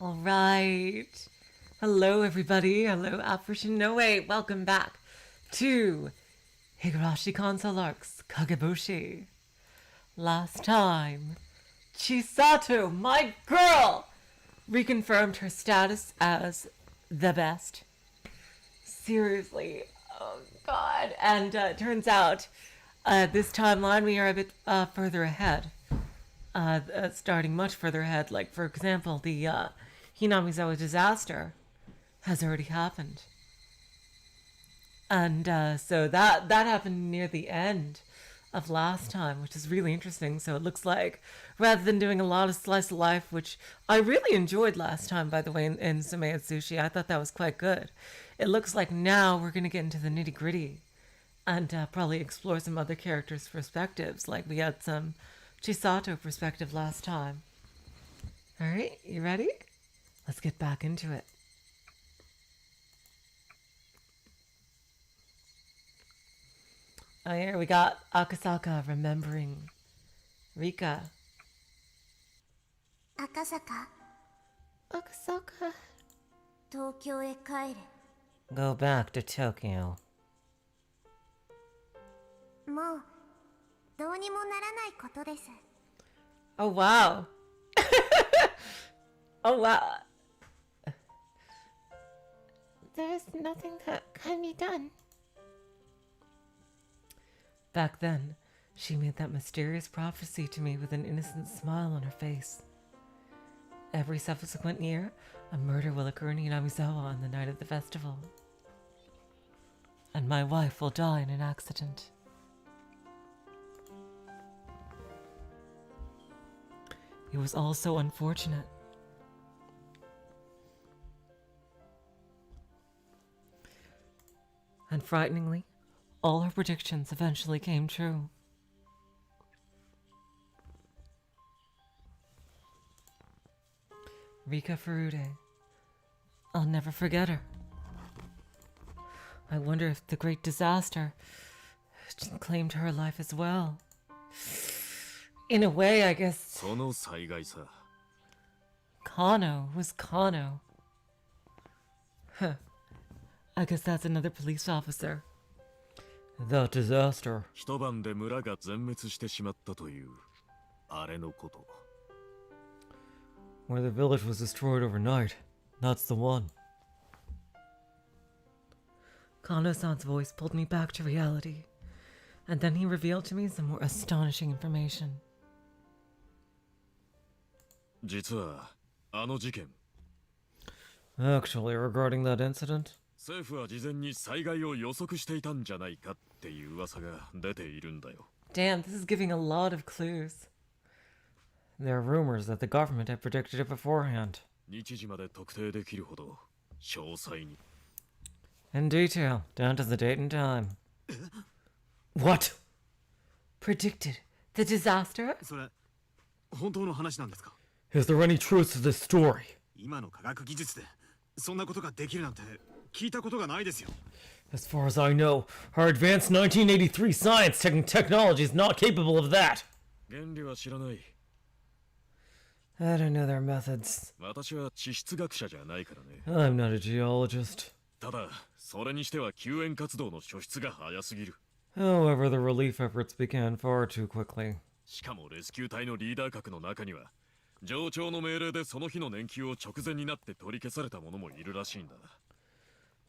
All right. Hello, everybody. Hello, Apparition. No, wait. Welcome back to Higurashi Console Arcs Kageboushi. Last time, Chisato, my girl, reconfirmed her status as the best. Seriously. Oh, God. And turns out, this timeline, we are a bit further ahead. Starting much further ahead. Like, for example, the Hinamizawa Disaster has already happened. And so that happened near the end of last time, which is really interesting. So it looks like, rather than doing a lot of slice of life, which I really enjoyed last time, by the way, in Sumeya Sushi, I thought that was quite good. It looks like now we're going to get into the nitty gritty and probably explore some other characters' perspectives. Like we had some Chisato perspective last time. All right, you ready? Let's get back into it. Oh, here we got Akasaka remembering Rika. Akasaka. Akasaka. Tokyo e kaere. Go back to Tokyo. もうどうにもならないことです。 Oh, wow. Oh, wow. There's nothing that can be done. Back then, she made that mysterious prophecy to me with an innocent smile on her face. Every subsequent year, a murder will occur in Hinamizawa on the night of the festival. And my wife will die in an accident. It was all so unfortunate. And frighteningly, all her predictions eventually came true. Rika Furude. I'll never forget her. I wonder if the Great Disaster claimed her life as well. In a way, I guess... Kano was Kano. Huh. I guess that's another police officer. That disaster. Where the village was destroyed overnight. That's the one. Kano-san's voice pulled me back to reality. And then he revealed to me some more astonishing information. Actually, regarding that incident, damn, this is giving a lot of clues. There are rumors that the government had predicted it beforehand. In detail, down to the date and time. What? Predicted the disaster? Is there any truth to this story? As far as I know, our advanced 1983 science technology is not capable of that. I don't know their methods. I'm not a geologist. However, the relief efforts began far too quickly.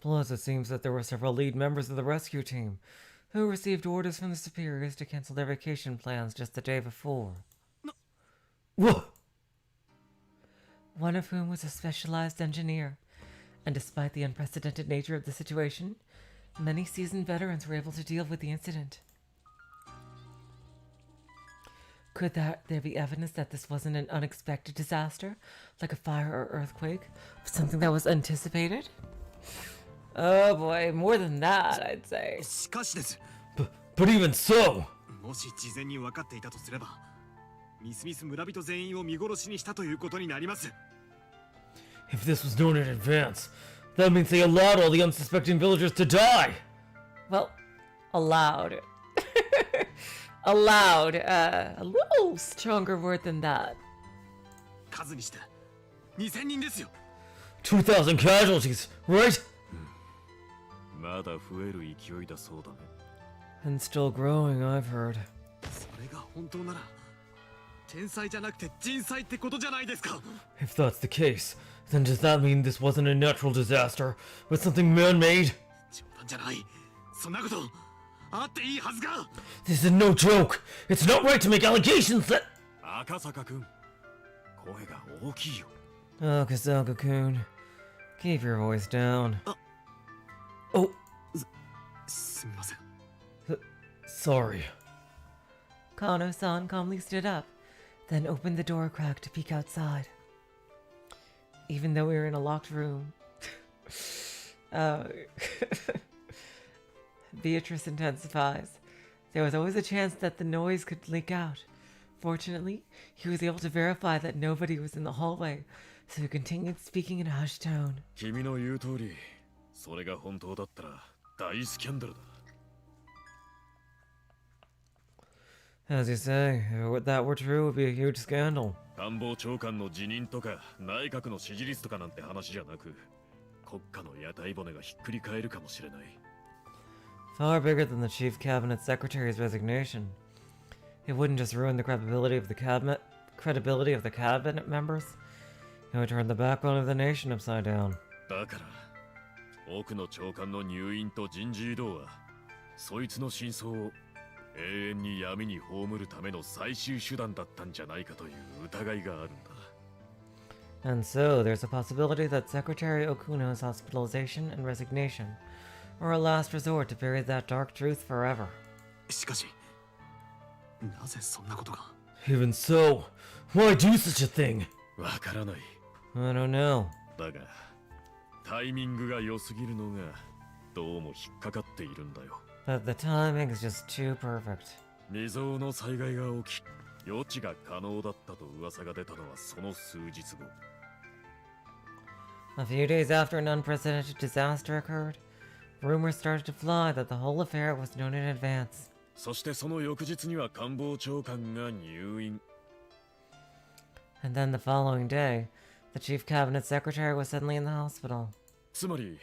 Plus, it seems that there were several lead members of the rescue team who received orders from the superiors to cancel their vacation plans just the day before. Whoa! One of whom was a specialized engineer, and despite the unprecedented nature of the situation, many seasoned veterans were able to deal with the incident. Could there be evidence that this wasn't an unexpected disaster, like a fire or earthquake, but something that was anticipated? Oh boy, more than that, I'd say. But even so! If this was known in advance, that means they allowed all the unsuspecting villagers to die! Well, allowed. Allowed, a little stronger word than that. 2000人ですよ。 2,000 casualties, right? まだ増える勢いだそうだね。 And still growing, I've heard. それが本当なら天災じゃなくて人災ってことじゃないですか。 If that's the case, then does that mean this wasn't a natural disaster, but something man-made? 冗談じゃない。そんなことあっていいはずが。 This is no joke! It's not right to make allegations that— 赤坂君、声が大きいよ。 Oh, Kazaka-kun. Keep your voice down. Oh, すみません。 sorry. Kano-san calmly stood up, then opened the door a crack to peek outside. Even though we were in a locked room, Beatrice intensifies. There was always a chance that the noise could leak out. Fortunately, he was able to verify that nobody was in the hallway, so he continued speaking in a hushed tone. 君の言う通り、それが本当だったら大スキャンダルだ。 As you say, if that were true, it would be a huge scandal. 官房長官の辞任とか内閣の支持率とかなんて話じゃなく、国家の屋台骨がひっくり返るかもしれない。 Far bigger than the chief cabinet secretary's resignation. It wouldn't just ruin the credibility of the cabinet members. It would turn the backbone of the nation upside down. だから、奥の長官の入院と人事異動は、そいつの真相を永遠に闇に葬るための最終手段だったんじゃないかという疑いがあるんだ。 And so, there's a possibility that Secretary Okuno's hospitalization and resignation were a last resort to bury that dark truth forever. しかし、なぜそんなことが。 Even so, why do such a thing? わからない。 I don't know. だが、タイミングが良すぎるのがどうも引っかかっているんだよ。 But the timing is just too perfect. 未曾有の災害が起き、予知が可能だったと噂が出たのはその数日後。 A few days after an unprecedented disaster occurred, rumors started to fly that the whole affair was known in advance. そしてその翌日には官房長官が入院。 And then the following day, the chief cabinet secretary was suddenly in the hospital. つまり、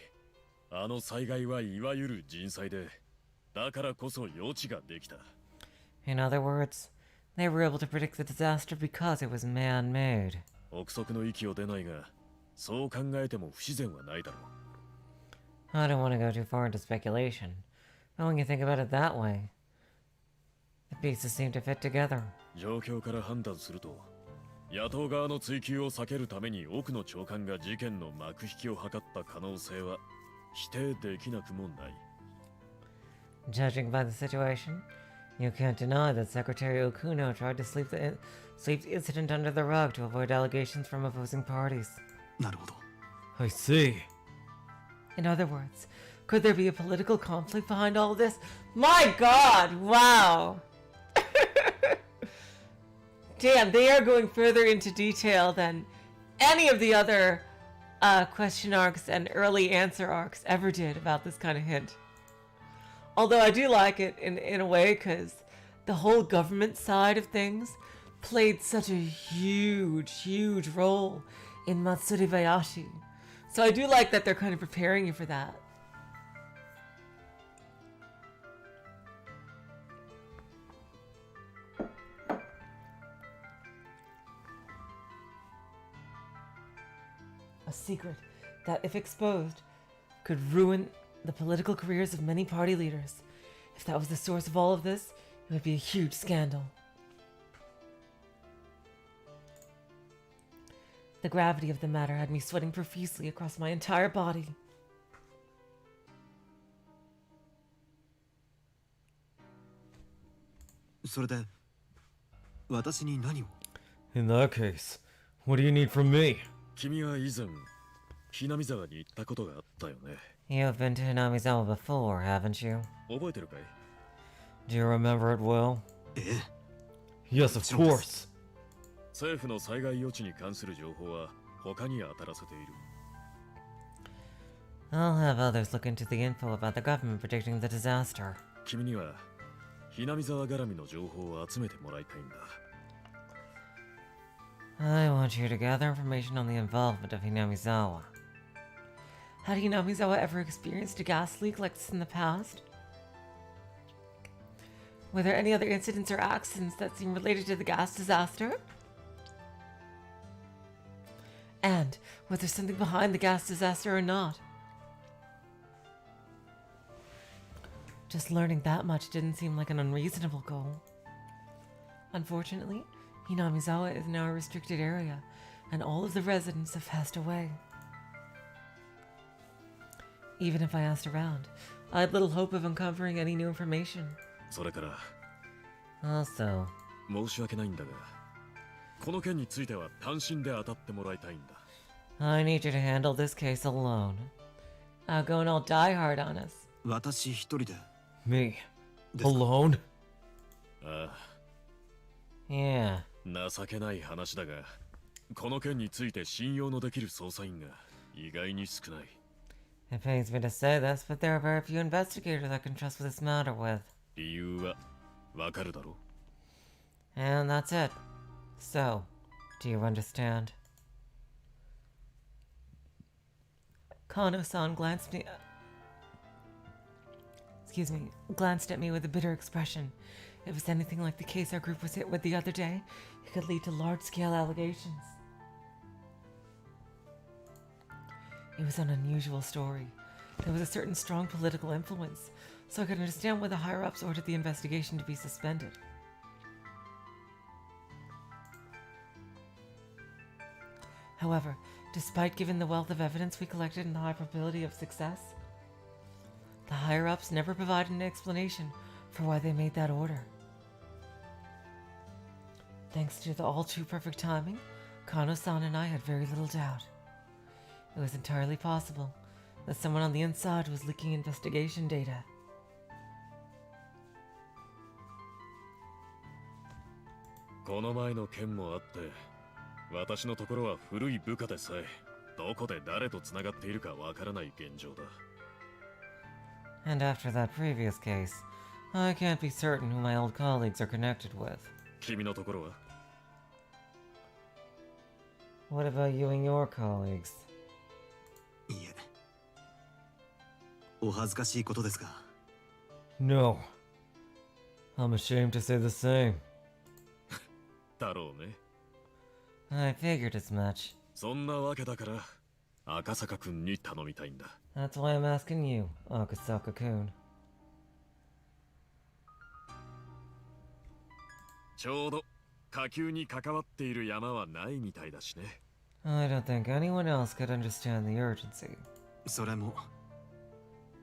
あの災害はいわゆる人災で、だからこそ予知ができた。 In other words, they were able to predict the disaster because it was man-made. 憶測の域を出ないが、そう考えても不自然はないだろう。 I don't want to go too far into speculation, but when you think about it that way, the pieces seem to fit together. 状況から判断すると、野党側の追及を避けるために奥の長官が事件の幕引きを図った可能性は否定できなくもない。 Judging by the situation, you can't deny that Secretary Okuno tried to sweep the incident under the rug to avoid allegations from opposing parties. なるほど。 I see. In other words, could there be a political conflict behind all of this? My god! Wow! Damn, they are going further into detail than any of the other question arcs and early answer arcs ever did about this kind of hint. Although I do like it in a way because the whole government side of things played such a huge role in Matsuri Bayashi. So I do like that they're kind of preparing you for that. A secret that, if exposed, could ruin the political careers of many party leaders. If that was the source of all of this, it would be a huge scandal. The gravity of the matter had me sweating profusely across my entire body. In that case, what do you need from me? 君は以前、Hinamizawaに行ったことがあったよね。 You've been to Hinamizawa before, haven't you? 覚えてるかい？ Do you remember it well? ええ。 Yes, of course. 政府の災害予知に関する情報は他に当たらせている。 I'll have others look into the info about the government predicting the disaster. 君にはHinamizawa絡みの情報を集めてもらいたいんだ。I want you to gather information on the involvement of Hinamizawa. Had Hinamizawa ever experienced a gas leak like this in the past? Were there any other incidents or accidents that seem related to the gas disaster? And was there something behind the gas disaster or not? Just learning that much didn't seem like an unreasonable goal. Unfortunately, Hinamizawa is now a restricted area, and all of the residents have passed away. Even if I asked around, I had little hope of uncovering any new information. それから Also, 申し訳ないんだが、この件については単身で当たってもらいたいんだ。 I need you to handle this case alone. I'll go and I'll die hard on us. 私一人で Me? ですか？ Alone? あ Yeah. あ、情けない話だが、この件について信用のできる捜査員が意外に少ない。 It pains me to say this, but there are very few investigators I can trust with this matter with. 理由はわかるだろ？ And that's it. So, do you understand? Kano-san glanced glanced at me with a bitter expression. If it was anything like the case our group was hit with the other day, it could lead to large-scale allegations. It was an unusual story. There was a certain strong political influence, so I could understand why the higher-ups ordered the investigation to be suspended. However, despite given the wealth of evidence we collected and the high probability of success, the higher-ups never provided an explanation for why they made that order. Thanks to the all-too-perfect timing, Kano-san and I had very little doubt. It was entirely possible that someone on the inside was leaking investigation data. この前の件もあって、私のところは古い部下でさえ、どこで誰と繋がっているかわからない現状だ。 And after that previous case, I can't be certain who my old colleagues are connected with. 君のところは？ What about you and your colleagues? いえ、お恥ずかしいことですが、 No. I'm ashamed to say the same. だろうね。 I figured as much. そんなわけだから、赤坂くんに頼みたいんだ。 That's why I'm asking you, Akasaka-kun. ちょうど火球に関わっている山はないみたいだしね。 I don't think anyone else could understand the urgency. それも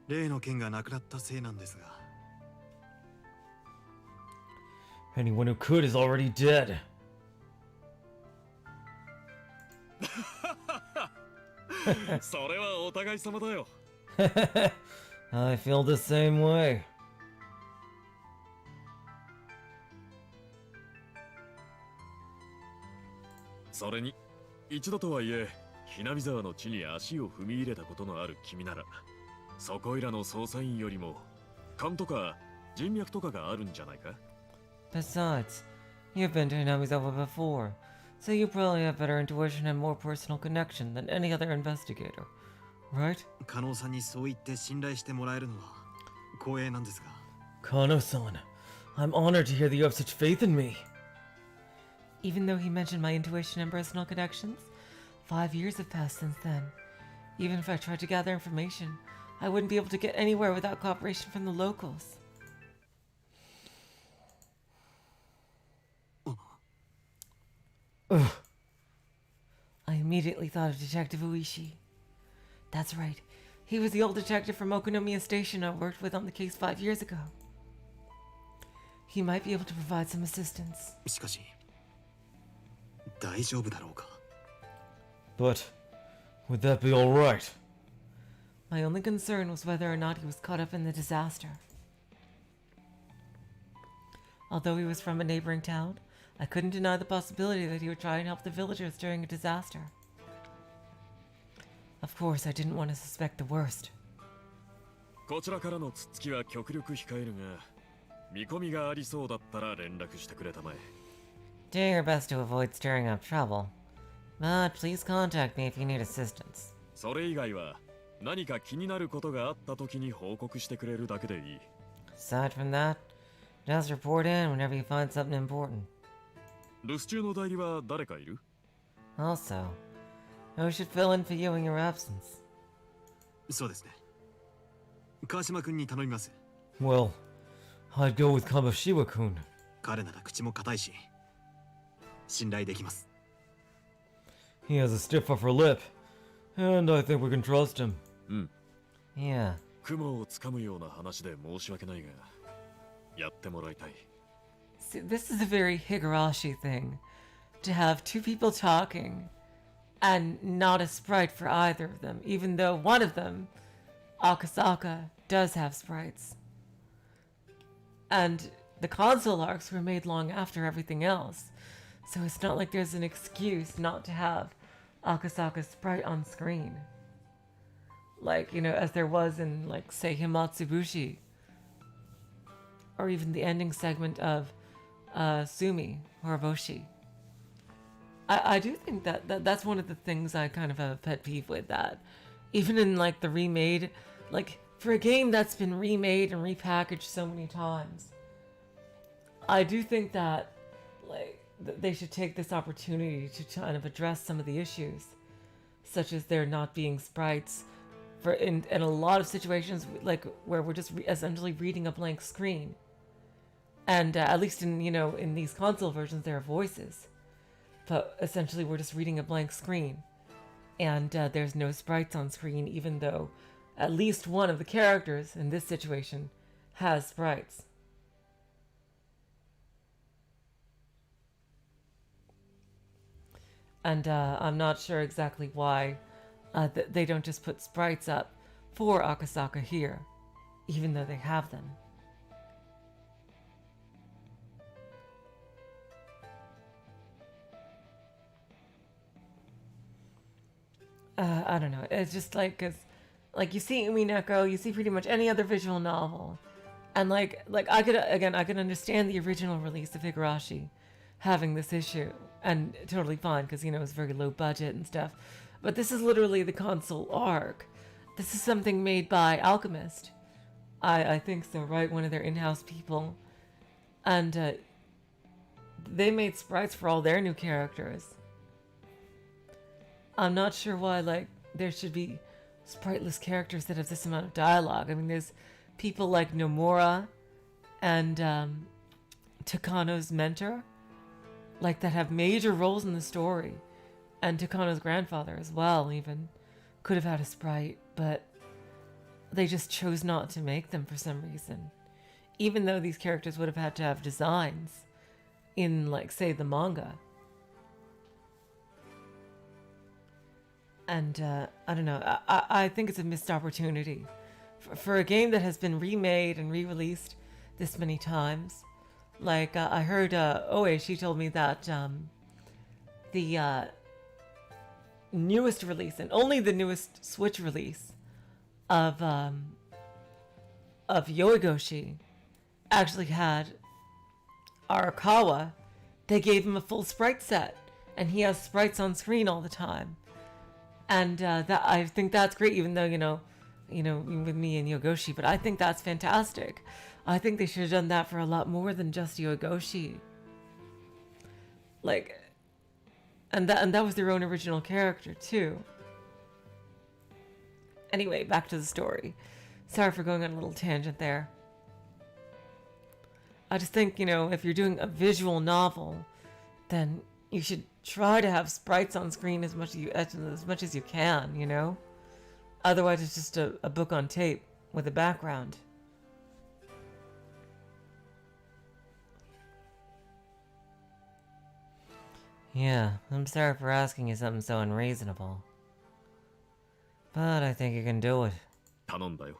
例の件がなくなったせいなんですが、 Anyone who could is already dead. それはお互い様だよ。 I feel the same way. それに一度とはいえひなみ沢の地に足を踏み入れたことのある君なら、そこいらの捜査員よりも勘とか人脈とかがあるんじゃないか？ Besides, you've been to Hinamizawa before, so you probably have better intuition and more personal connection than any other investigator, right? 加納さんにそう言って信頼してもらえるのは光栄なんですが、 Kano-san, I'm honored to hear that you have such faith in me. Even though he mentioned my intuition and personal connections, 5 years have passed since then. Even if I tried to gather information, I wouldn't be able to get anywhere without cooperation from the locals. Ugh. I immediately thought of Detective Uishi. That's right. He was the old detective from Okonomiya Station I worked with on the case 5 years ago. He might be able to provide some assistance. しかし大丈夫だろうか。 But would that be all right? My only concern was whether or not he was caught up in the disaster. Although he was from a neighboring town, I couldn't deny the possibility that he would try and help the villagers during a disaster. Of course, I didn't want to suspect the worst. こちらからのつっつきは極力控えるが、見込みがありそうだったら連絡してくれたまえ。Do your best to avoid stirring up trouble. But please contact me if you need assistance. それ以外は何か気になることがあった時に報告してくれるだけでいい。 Aside from that, just report in whenever you find something important. 留守中の代理は誰かいる？ Also, who should fill in for you in your absence? そうですね。川島君に頼みます。 Well, I'd go with Kageboushi-kun. 彼なら口も固いし、信頼できます。 He has a stiff upper lip, and I think we can trust him. うん。 Yeah. 雲をつかむような話で申し訳ないが、やってもらいたい。 See, this is a very Higurashi thing, to have two people talking, and not a sprite for either of them, even though one of them, Akasaka, does have sprites. And the console arcs were made long after everything else, so it's not like there's an excuse not to have Akasaka's sprite on screen. Like, you know, as there was in, like, say, Himatsubushi, or even the ending segment of Sumi, Horoboshi. I do think that's one of the things I kind of have a pet peeve with, that even in, like, the remade, like, for a game that's been remade and repackaged so many times, I do think that, like, they should take this opportunity to kind of address some of the issues, such as there not being sprites for in a lot of situations, like, where we're just essentially reading a blank screen. And at least in, you know, in these console versions, there are voices. But essentially, we're just reading a blank screen. And there's no sprites on screen, even though at least one of the characters in this situation has sprites. And I'm not sure exactly why they don't just put sprites up for Akasaka here, even though they have them. I don't know. It's just like, cause, like, you see Umineko, you see pretty much any other visual novel, and like I could understand the original release of Higurashi having this issue, and totally fine, because, you know, it's very low budget and stuff. But this is literally the console arc. This is something made by Alchemist. I think so, right? One of their in-house people, and they made sprites for all their new characters. I'm not sure why, like, there should be spriteless characters that have this amount of dialogue. I mean, there's people like Nomura and Takano's mentor, like, that have major roles in the story. And Takano's grandfather as well, even, could have had a sprite, but they just chose not to make them for some reason. Even though these characters would have had to have designs in, like, say, the manga. And, I don't know, I think it's a missed opportunity. For a game that has been remade and re-released this many times. Like, I heard, Oe, she told me that, the, newest release, and only the newest Switch release, of Yoigoshi, actually had Arakawa. They gave him a full sprite set, and he has sprites on screen all the time. And that, I think that's great, even though, you know, with me and Yogoshi, but I think that's fantastic. I think they should have done that for a lot more than just Yogoshi. Like, and that was their own original character too. Anyway, back to the story. Sorry for going on a little tangent there. I just think, you know, if you're doing a visual novel, then you should try to have sprites on screen as much as you can, you know? Otherwise, it's just a book on tape with a background. Yeah, I'm sorry for asking you something so unreasonable. But I think you can do it. 頼んだよ。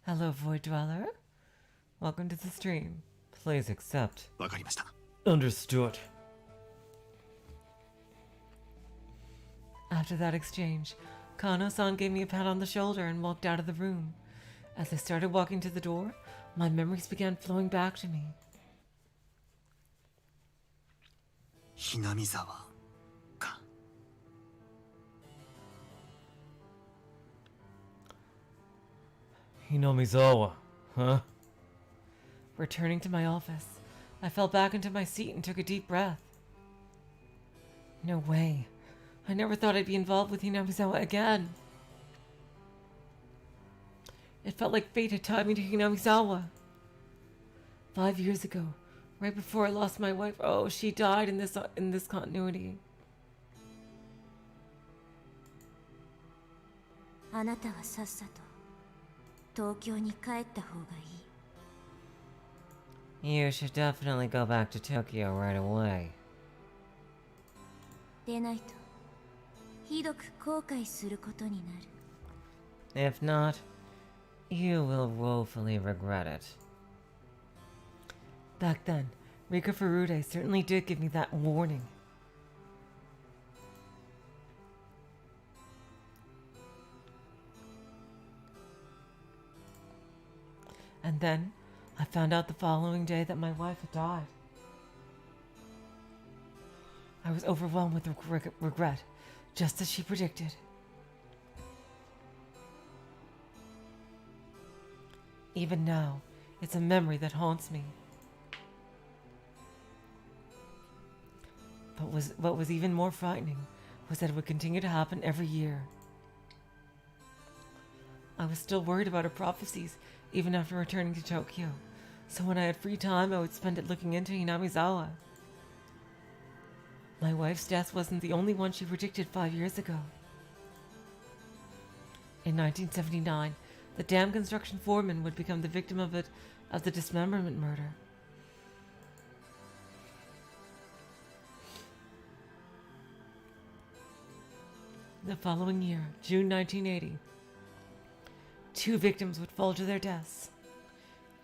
Hello, Void Dweller. Welcome to the stream. Please accept. わかりました。 Understood. After that exchange, Kano-san gave me a pat on the shoulder and walked out of the room. As I started walking to the door, my memories began flowing back to me. Hinamizawa か。Hinamizawa, huh? Returning to my office, I fell back into my seat and took a deep breath. No way. I never thought I'd be involved with Hinamizawa again. It felt like fate had tied me to Hinamizawa. 5 years ago, right before I lost my wife, oh, she died in this continuity. あなたはさっさと東京に帰った方がいい。 You should definitely go back to Tokyo right away. でないとひどく後悔することになる。 If not, you will woefully regret it. Back then, Rika Furude certainly did give me that warning. And then, I found out the following day that my wife had died. I was overwhelmed with regret, just as she predicted. Even now, it's a memory that haunts me. But what was even more frightening was that it would continue to happen every year. I was still worried about her prophecies even after returning to Tokyo, so when I had free time I would spend it looking into Hinamizawa. My wife's death wasn't the only one she predicted 5 years ago. In 1979, the dam construction foreman would become the victim of the dismemberment murder. The following year, June 1980, 2 victims would fall to their deaths.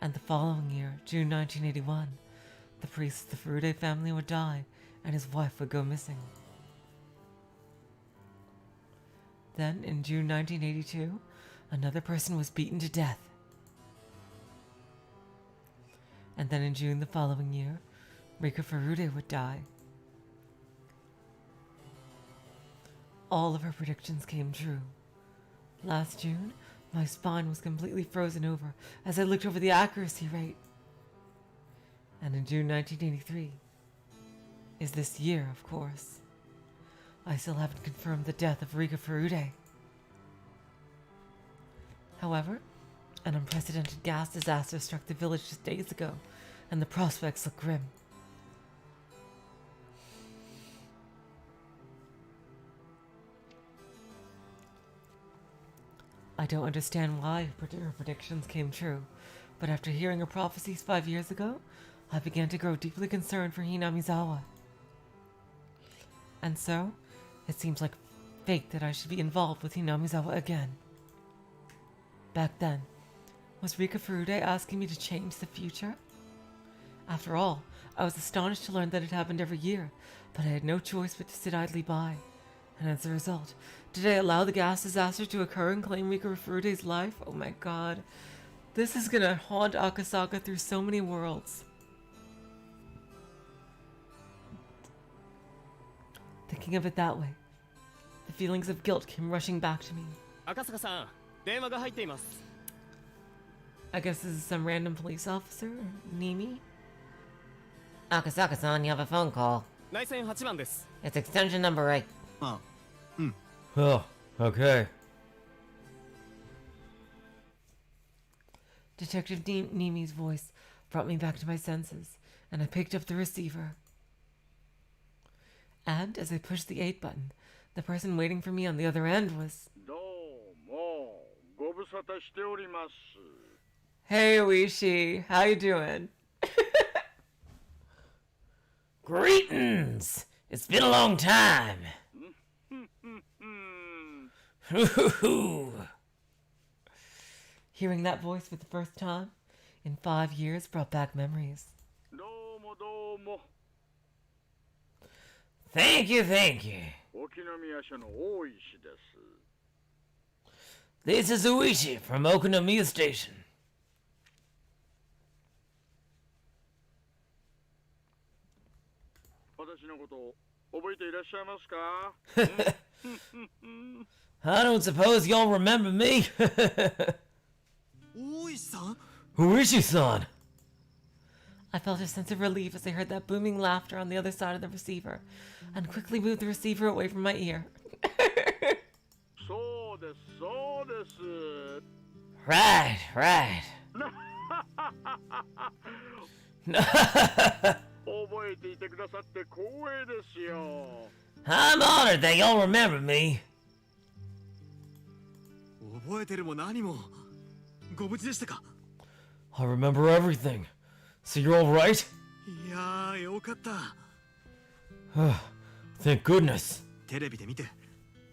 And the following year, June 1981, the priest of the Furude family would die and his wife would go missing. Then, in June 1982, another person was beaten to death. And then in June the following year, Rika Furude would die. All of her predictions came true. Last June, my spine was completely frozen over as I looked over the accuracy rate. And in June 1983 is this year, of course. I still haven't confirmed the death of Rika Furude. However, an unprecedented gas disaster struck the village just days ago, and the prospects look grim. I don't understand why her predictions came true, but after hearing her prophecies 5 years ago, I began to grow deeply concerned for Hinamizawa. And so, it seems like fate that I should be involved with Hinamizawa again. Back then, was Rika Furude asking me to change the future? After all, I was astonished to learn that it happened every year, but I had no choice but to sit idly by. And as a result, did I allow the gas disaster to occur and claim Rika Furude's life? Oh my god. This is gonna haunt Akasaka through so many worlds. Thinking of it that way, the feelings of guilt came rushing back to me. Akasaka-san, 電話が入っています。 I guess this is some random police officer? Nimi? Akasaka-san, you have a phone call. 内線8番です。 It's extension number 8. あ、Oh, okay. Detective Nimi's voice brought me back to my senses, and I picked up the receiver. And as I pushed the 8 button, the person waiting for me on the other end was... どうも、ご無沙汰しております。 Hey, Oishi, how you doing? Greetings! It's been a long time. Hearing that voice for the first time in 5 years brought back memories. どうもどうも。 Thank you, thank you. 沖宮署の大石です。 This is Uishi from Okonomiya Station. 私のこと覚えていらっしゃいますか？ I don't suppose y'all remember me. 大石さん Higurashi-san. I felt a sense of relief as I heard that booming laughter on the other side of the receiver, and quickly moved the receiver away from my ear. そうです、そうです。Right, right. 覚えていてくださって光栄ですよ。I'm honored that y'all remember me. 覚えてるも何も。ご無事でしたか？ I remember everything. So you're all right? いやー、よかった。 Thank goodness. テレビで見て、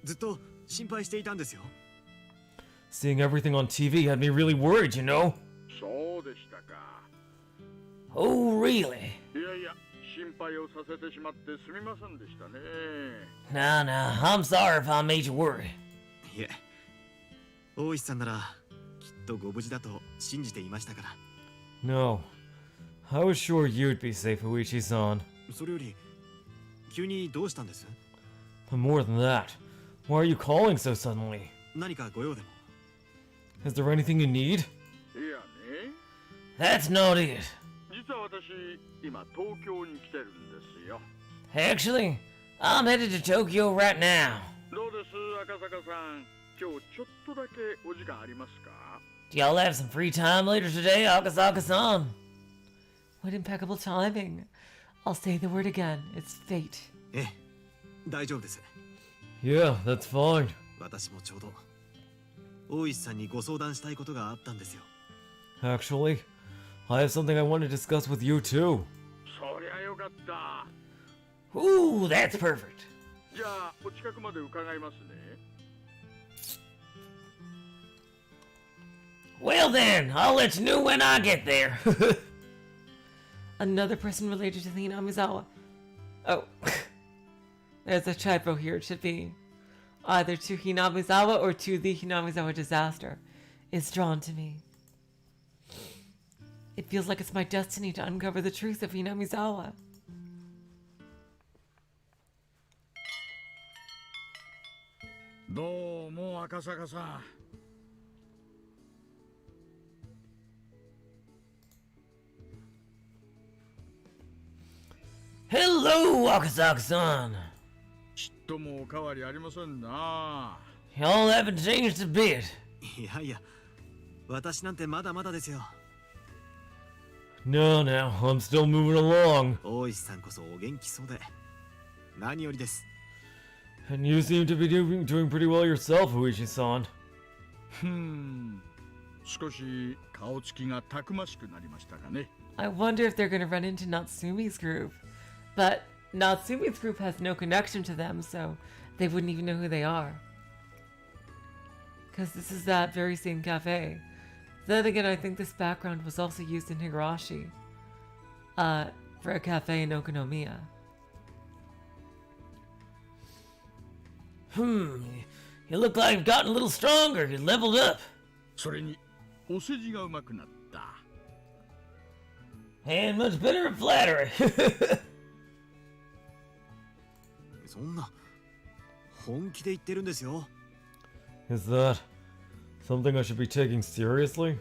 ずっと心配していたんですよ。 Seeing everything on TV had me really worried, you know? そうでしたか。 Oh, really? いやいや、心配をさせてしまってすみませんでしたね。Nah, I'm sorry if I made you worry. いえ、大石さんならきっとご無事だと信じていましたから。 No. I was sure you'd be safe, Uichi-san. それより、急にどうしたんです？ But more than that, why are you calling so suddenly? 何かご用でも？ Is there anything you need? いやね、 That's not it. 実は私、今東京に来てるんですよ。 Actually, I'm headed to Tokyo right now. どうです、赤坂さん。今日ちょっとだけお時間ありますか？ Do y'all have some free time later today, Akasaka-san? What impeccable timing. I'll say the word again. It's fate. ええ、大丈夫です。 Yeah, that's fine. 私もちょうど大石さんにご相談したいことがあったんですよ。 Actually, I have something I want to discuss with you too. そりゃよかった。 Ooh, that's perfect. じゃあ、お近くまで伺いますね。 Well then, I'll let you know when I get there. Another person related to the Hinamizawa. Oh, there's a typo here. It should be either to Hinamizawa or to the Hinamizawa Disaster. It's drawn to me. It feels like it's my destiny to uncover the truth of Hinamizawa. Akasaka-san. Hello, Akasaka-san. ちっともお変わりありませんな。 Y'all haven't changed a bit. いやいや、私なんてまだまだですよ。 No, I'm still moving along. 大石さんこそお元気そうで何よりです。 And you seem to be doing pretty well yourself, Uichi-san. 少し顔つきがたくましくなりましたかね。 I wonder if they're gonna run into Natsumi's group. But Natsumi's group has no connection to them, so they wouldn't even know who they are. Because this is that very same cafe. Then again, I think this background was also used in Higurashi. For a cafe in Okonomiya. You look like you've gotten a little stronger. You leveled up. それに、お世辞がうまくなった。 And much better at flattery. そんな本気で言ってるんですよ。 Is that something I should be taking seriously?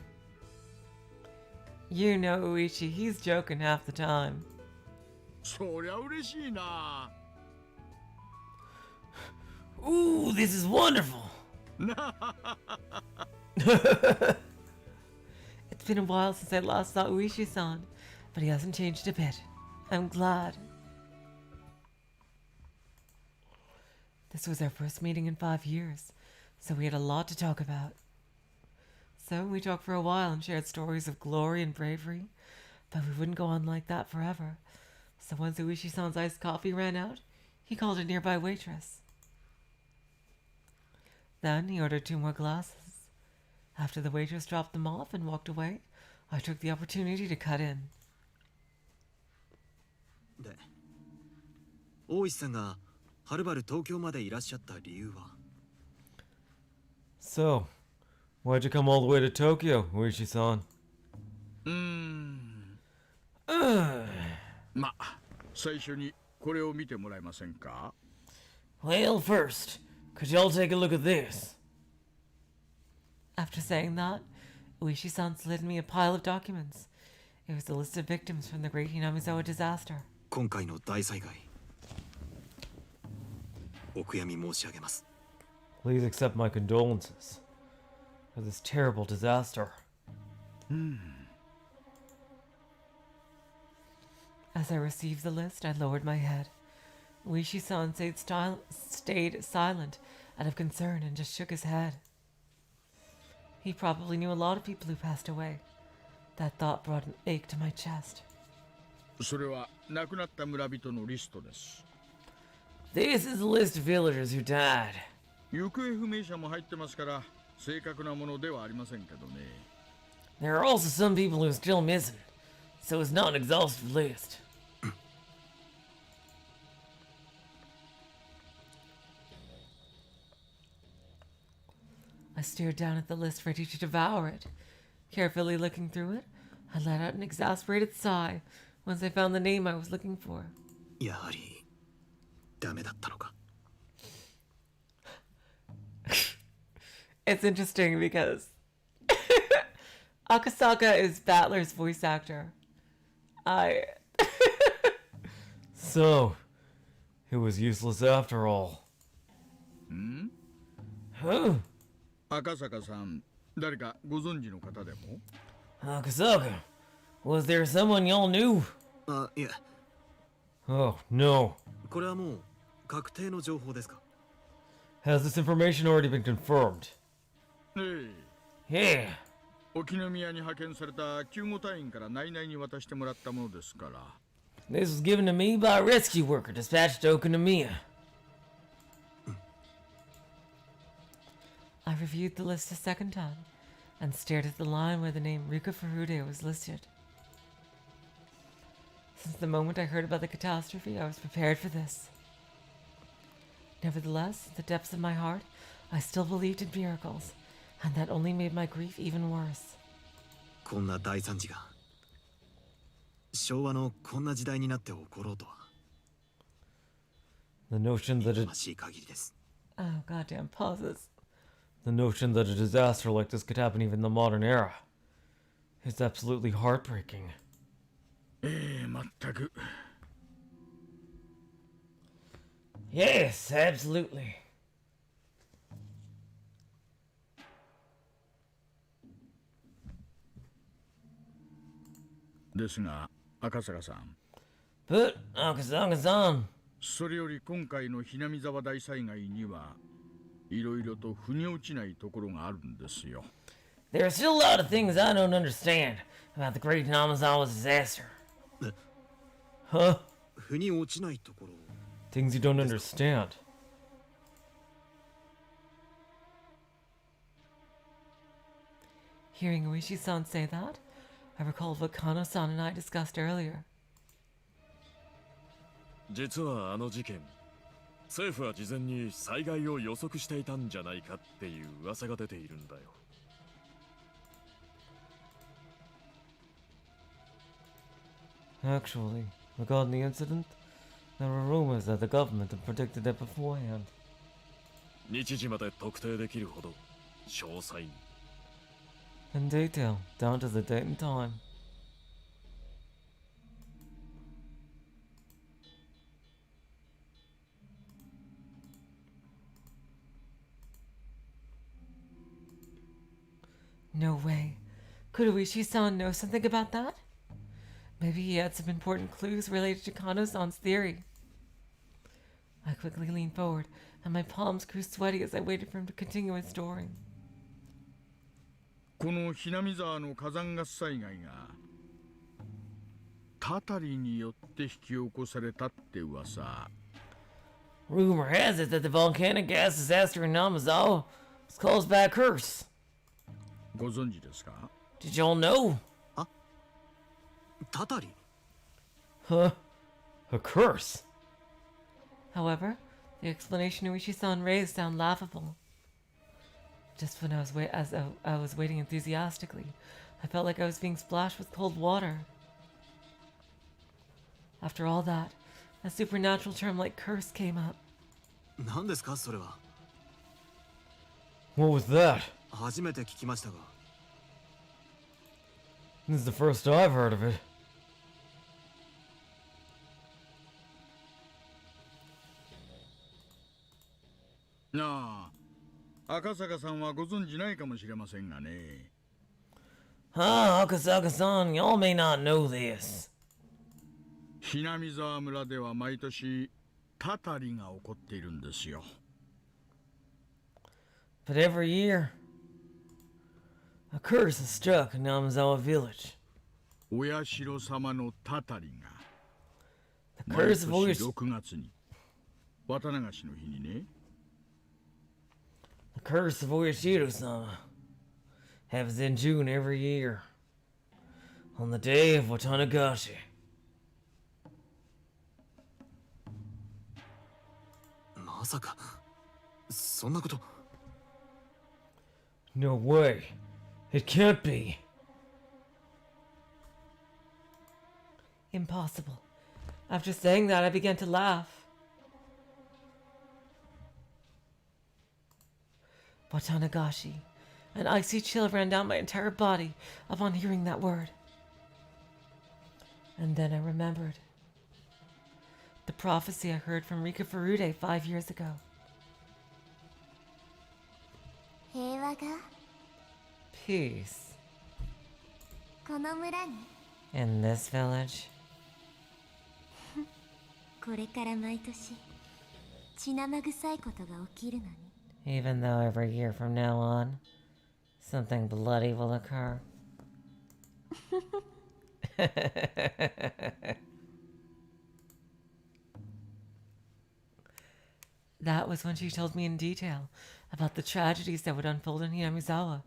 You know Uichi, he's joking half the time. そりゃ嬉しいな。 Ooh, this is wonderful. It's been a while since I last saw Uishi-san, but he hasn't changed a bit. I'm glad. This was our first meeting in 5 years, so we had a lot to talk about. So we talked for a while and shared stories of glory and bravery, but we wouldn't go on like that forever. So once Uishi-san's iced coffee ran out, he called a nearby waitress. Then he ordered 2 more glasses. After the waitress dropped them off and walked away, I took the opportunity to cut in. で、大石さんがはるばる東京までいらっしゃった理由は？ So, why'd you come all the way to Tokyo, Uishi-san? まあ、最初にこれを見てもらえませんか? Well, first, could y'all take a look at this? After saying that, Uishi-san slid me a pile of documents. It was a list of victims from the Great Hinamizawa Disaster. 今回の大災害、お悔やみ申し上げます。 Please accept my condolences for this terrible disaster. As I received the list, I lowered my head. Uishi-san stayed silent out of concern and just shook his head. He probably knew a lot of people who passed away. That thought brought an ache to my chest. それは亡くなった村人のリストです。 This is a list of villagers who died. 行方不明者も入ってますから、正確なものではありませんけどね。 There are also some people who are still missing, so it's not an exhaustive list. I stared down at the list, ready to devour it. Carefully looking through it, I let out an exasperated sigh once I found the name I was looking for. やはりダメだったのか。 It's interesting because Akasaka is Battler's voice actor. So, it was useless after all. Huh? 赤坂さん、誰かご存知の方でも? Akasaka, was there someone y'all knew? あ、いえ。 Oh, no. これはもう確定の情報ですか? Has this information already been confirmed? ええ。 Yeah. 沖宮に派遣された救護隊員から内々に渡してもらったものですから。 This was given to me by a rescue worker dispatched to Okuniya. I reviewed the list a second time and stared at the line where the name Rika Furude was listed. Since the moment I heard about the catastrophe, I was prepared for this. Nevertheless, in the depths of my heart, I still believed in miracles, and that only made my grief even worse. こんな大惨事が昭和のこんな時代になって起ころうとは。 The notion that it... しい限りです。 Oh, goddamn pauses. The notion that a disaster like this could happen even in the modern era is absolutely heartbreaking. ええ、まったく。 Yes, absolutely. ですが、赤坂さん。 But, Akasaka-san... それより今回のひなみざわ大災害にはいろいろと腑に落ちないところがあるんですよ。 There are still a lot of things I don't understand about the Great Hinamizawa Disaster. Huh? 腑に落ちないところ。 Things you don't understand. Hearing Uishi-san say that, I recalled what Kano-san and I discussed earlier. 実はあの事件、政府は事前に災害を予測していたんじゃないかっていう噂が出ているんだよ。 Actually, regarding the incident, there were rumors that the government had predicted it beforehand. 日時まで特定できるほど詳細に。 In detail, down to the date and time. No way. Could Uishi-san know something about that? Maybe he had some important clues related to Kano-san's theory. I quickly leaned forward, and my palms grew sweaty as I waited for him to continue his story. このひなみ沢の火山ガス災害がタタリによって引き起こされたって噂。 Rumor has it that the volcanic gas disaster in Namizawa was caused by a curse. ご存知ですか? Did y'all know? タタリ? Huh? A curse? However, the explanation Uishi-san raised sounded laughable. Just when I was waiting enthusiastically, I felt like I was being splashed with cold water. After all that, a supernatural term like curse came up. 何ですかそれは。 What was that? 初めて聞きましたが。 This is the first I've heard of it. なあ、赤坂さんはご存じないかもしれませんがね。Ah, Akasaka-san, y'all may not know this. ひなみざわ村では毎年たたりが起こっているんですよ。 But every year, a curse is struck in Namizawa village. お社様のたたりが The 毎 curse 年 of Higurashi. 6月に綿流しの日にね。 The curse of Higurashi-sama happens in June every year, on the day of Watanagashi. まさかそんなこと。 No way. It can't be. Impossible. After saying that, I began to laugh. Watanagashi. An icy chill ran down my entire body upon hearing that word. And then I remembered the prophecy I heard from Rika Furude 5 years ago. 平和が Peace この村に in this village. これから毎年血生臭いことが起きるのに Even though every year from now on, something bloody will occur. That was when she told me in detail about the tragedies that would unfold in Hinamizawa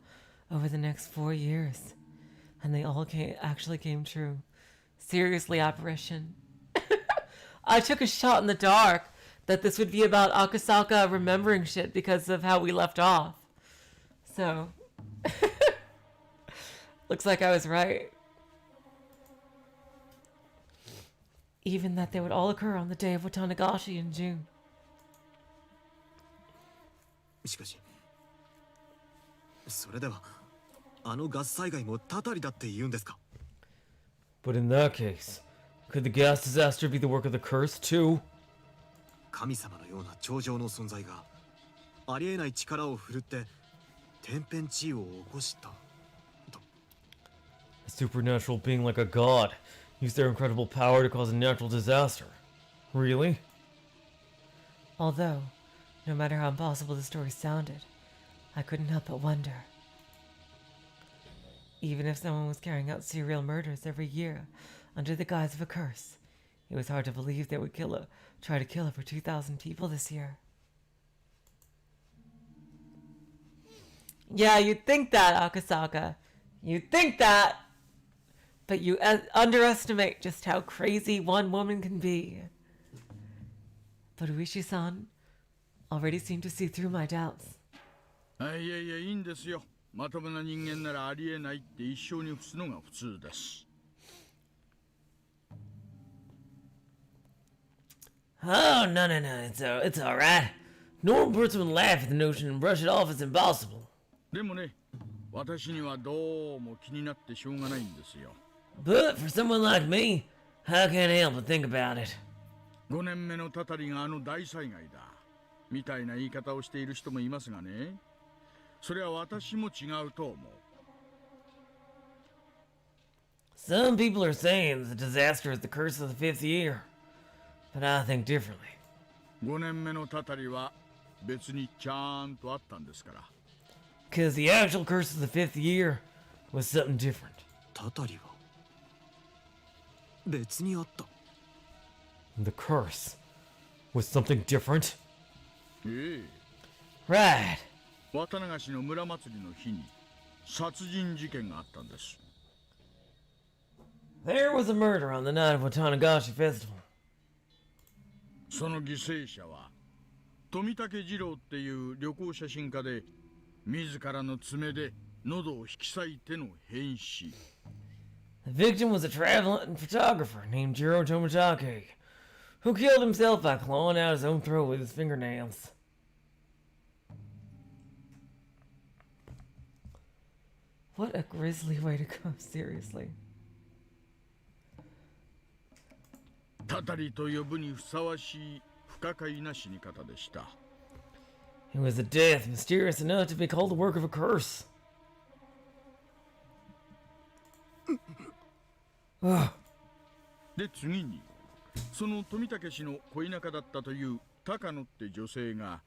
over the next 4 years. And they all actually came true. Seriously, apparition. I took a shot in the dark that this would be about Akasaka remembering shit because of how we left off. So, looks like I was right. Even that they would all occur on the day of Watanagashi in June. しかしそれではあのガス災害もたたりだって言うんですか。 But in that case, could the gas disaster be the work of the curse too? 神様のような頂上の存在がありえない力を振るって天変地異を起こしたと。 A supernatural being like a god used their incredible power to cause a natural disaster. Really? Although, no matter how impossible the story sounded, I couldn't help but wonder. Even if someone was carrying out serial murders every year under the guise of a curse, it was hard to believe they would try to kill over 2,000 people this year. Yeah, you'd think that, Akasaka. You'd think that. But you underestimate just how crazy one woman can be. But Uishi-san already seemed to see through my doubts. いやいやいいんですよ。まともな人間ならありえないって一生に付すのが普通です。 Oh, no, it's alright. Normal person would laugh at the notion and brush it off as impossible. でもね、私にはどうも気になってしょうがないんですよ。 But for someone like me, I can't help but think about it. 5年目のたたりがあの大災害だ。みたいな言い方をしている人もいますがね。それは私も違うと思う。 Some people are saying the disaster is the curse of the 5th year, but I think differently. 5年目のたたりは別にちゃんとあったんですから。 Because the actual curse of the 5th year was something different. たたりは別にあった。 The curse was something different? ええ。 Right. 綿流しの村祭りの日に殺人事件があったんです。 There was a murder on the night of Watanagashi Festival. その犠牲者は富武二郎っていう旅行写真家で、自らの爪で喉を引き裂いての変死。 The victim was a traveling photographer named Jiro Tomitake, who killed himself by clawing out his own throat with his fingernails. What a grisly way to go, seriously. たたりと呼ぶにふさわしい不可解な死に方でした。 It was a death mysterious enough to be called the work of a curse. Ugh. で次にその富武氏の恋仲だったという高野って女性が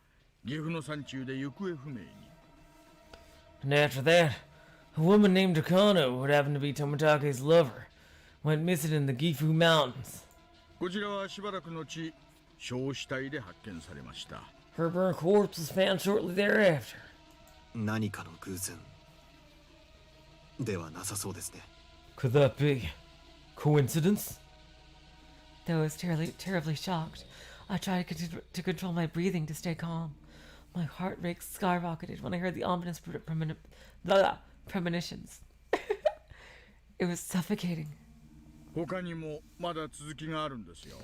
岐阜の山中で行方不明に。 And after that, a woman named Takano, who happened to be Tomitake's lover, went missing in the Gifu Mountains. こちらはしばらくのち焼死体で発見されました。 Her burnt corpse was found shortly thereafter. 何かの偶然ではなさそうですね。 Could that be coincidence? Though I was terribly shocked, I tried to control my breathing to stay calm. My heart rate skyrocketed when I heard the ominous premonitions. It was suffocating. 他にもまだ続きがあるんですよ。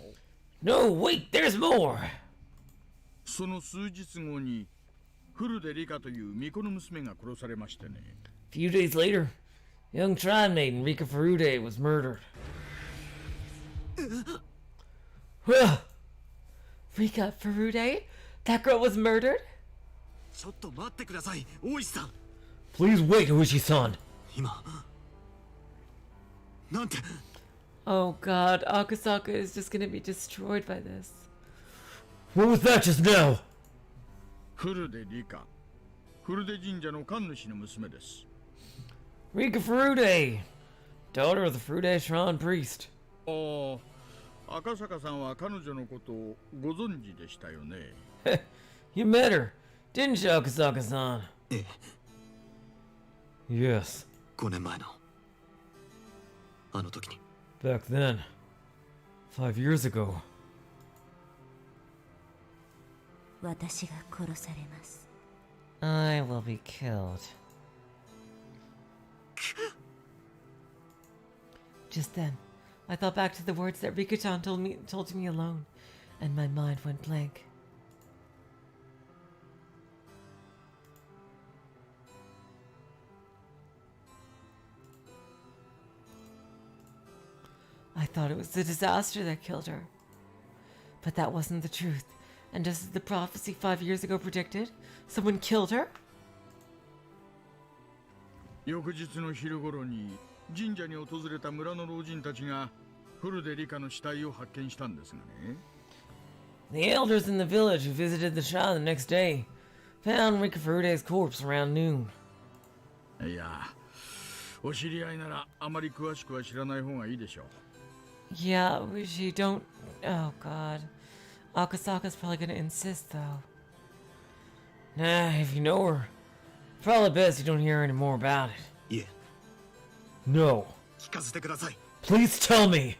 No, wait, there's more! その数日後に古出理香という巫女の娘が殺されましてね。 A few days later, young tribe maiden Rika Furude was murdered. Well, Rika Furude? That girl was murdered? ちょっと待ってください、大石さん。 please wait, Uishi-san. 今なんて。 Oh god, Akasaka is just gonna be destroyed by this. What was that just now? 古出理香、古出神社の神主の娘です。 Rika Furude, daughter of the Furude Shrine priest. ああ、赤坂さんは彼女のことをご存知でしたよね。You met her, didn't you, Akasaka-san? ええ、 Yes. 5年前のあの時に。 Back then. 5 years ago. 私が殺されます。 I will be killed. Just then, I thought back to the words that Rika-chan told to me alone, and my mind went blank. I thought it was the disaster that killed her. But that wasn't the truth. And just as the prophecy 5 years ago predicted, someone killed her? 翌日の昼頃に神社に訪れた村の老人たちが古出理香の死体を発見したんですがね。 The elders in the village who visited the shrine the next day found Rika Furude's corpse around noon. いや、お知り合いならあまり詳しくは知らない方がいいでしょう。 Yeah, she don't... Oh god. Akasaka's probably gonna insist though. Nah, if you know her, probably best you don't hear any more about it. いえ、 No. 聞かせてください。 Please tell me!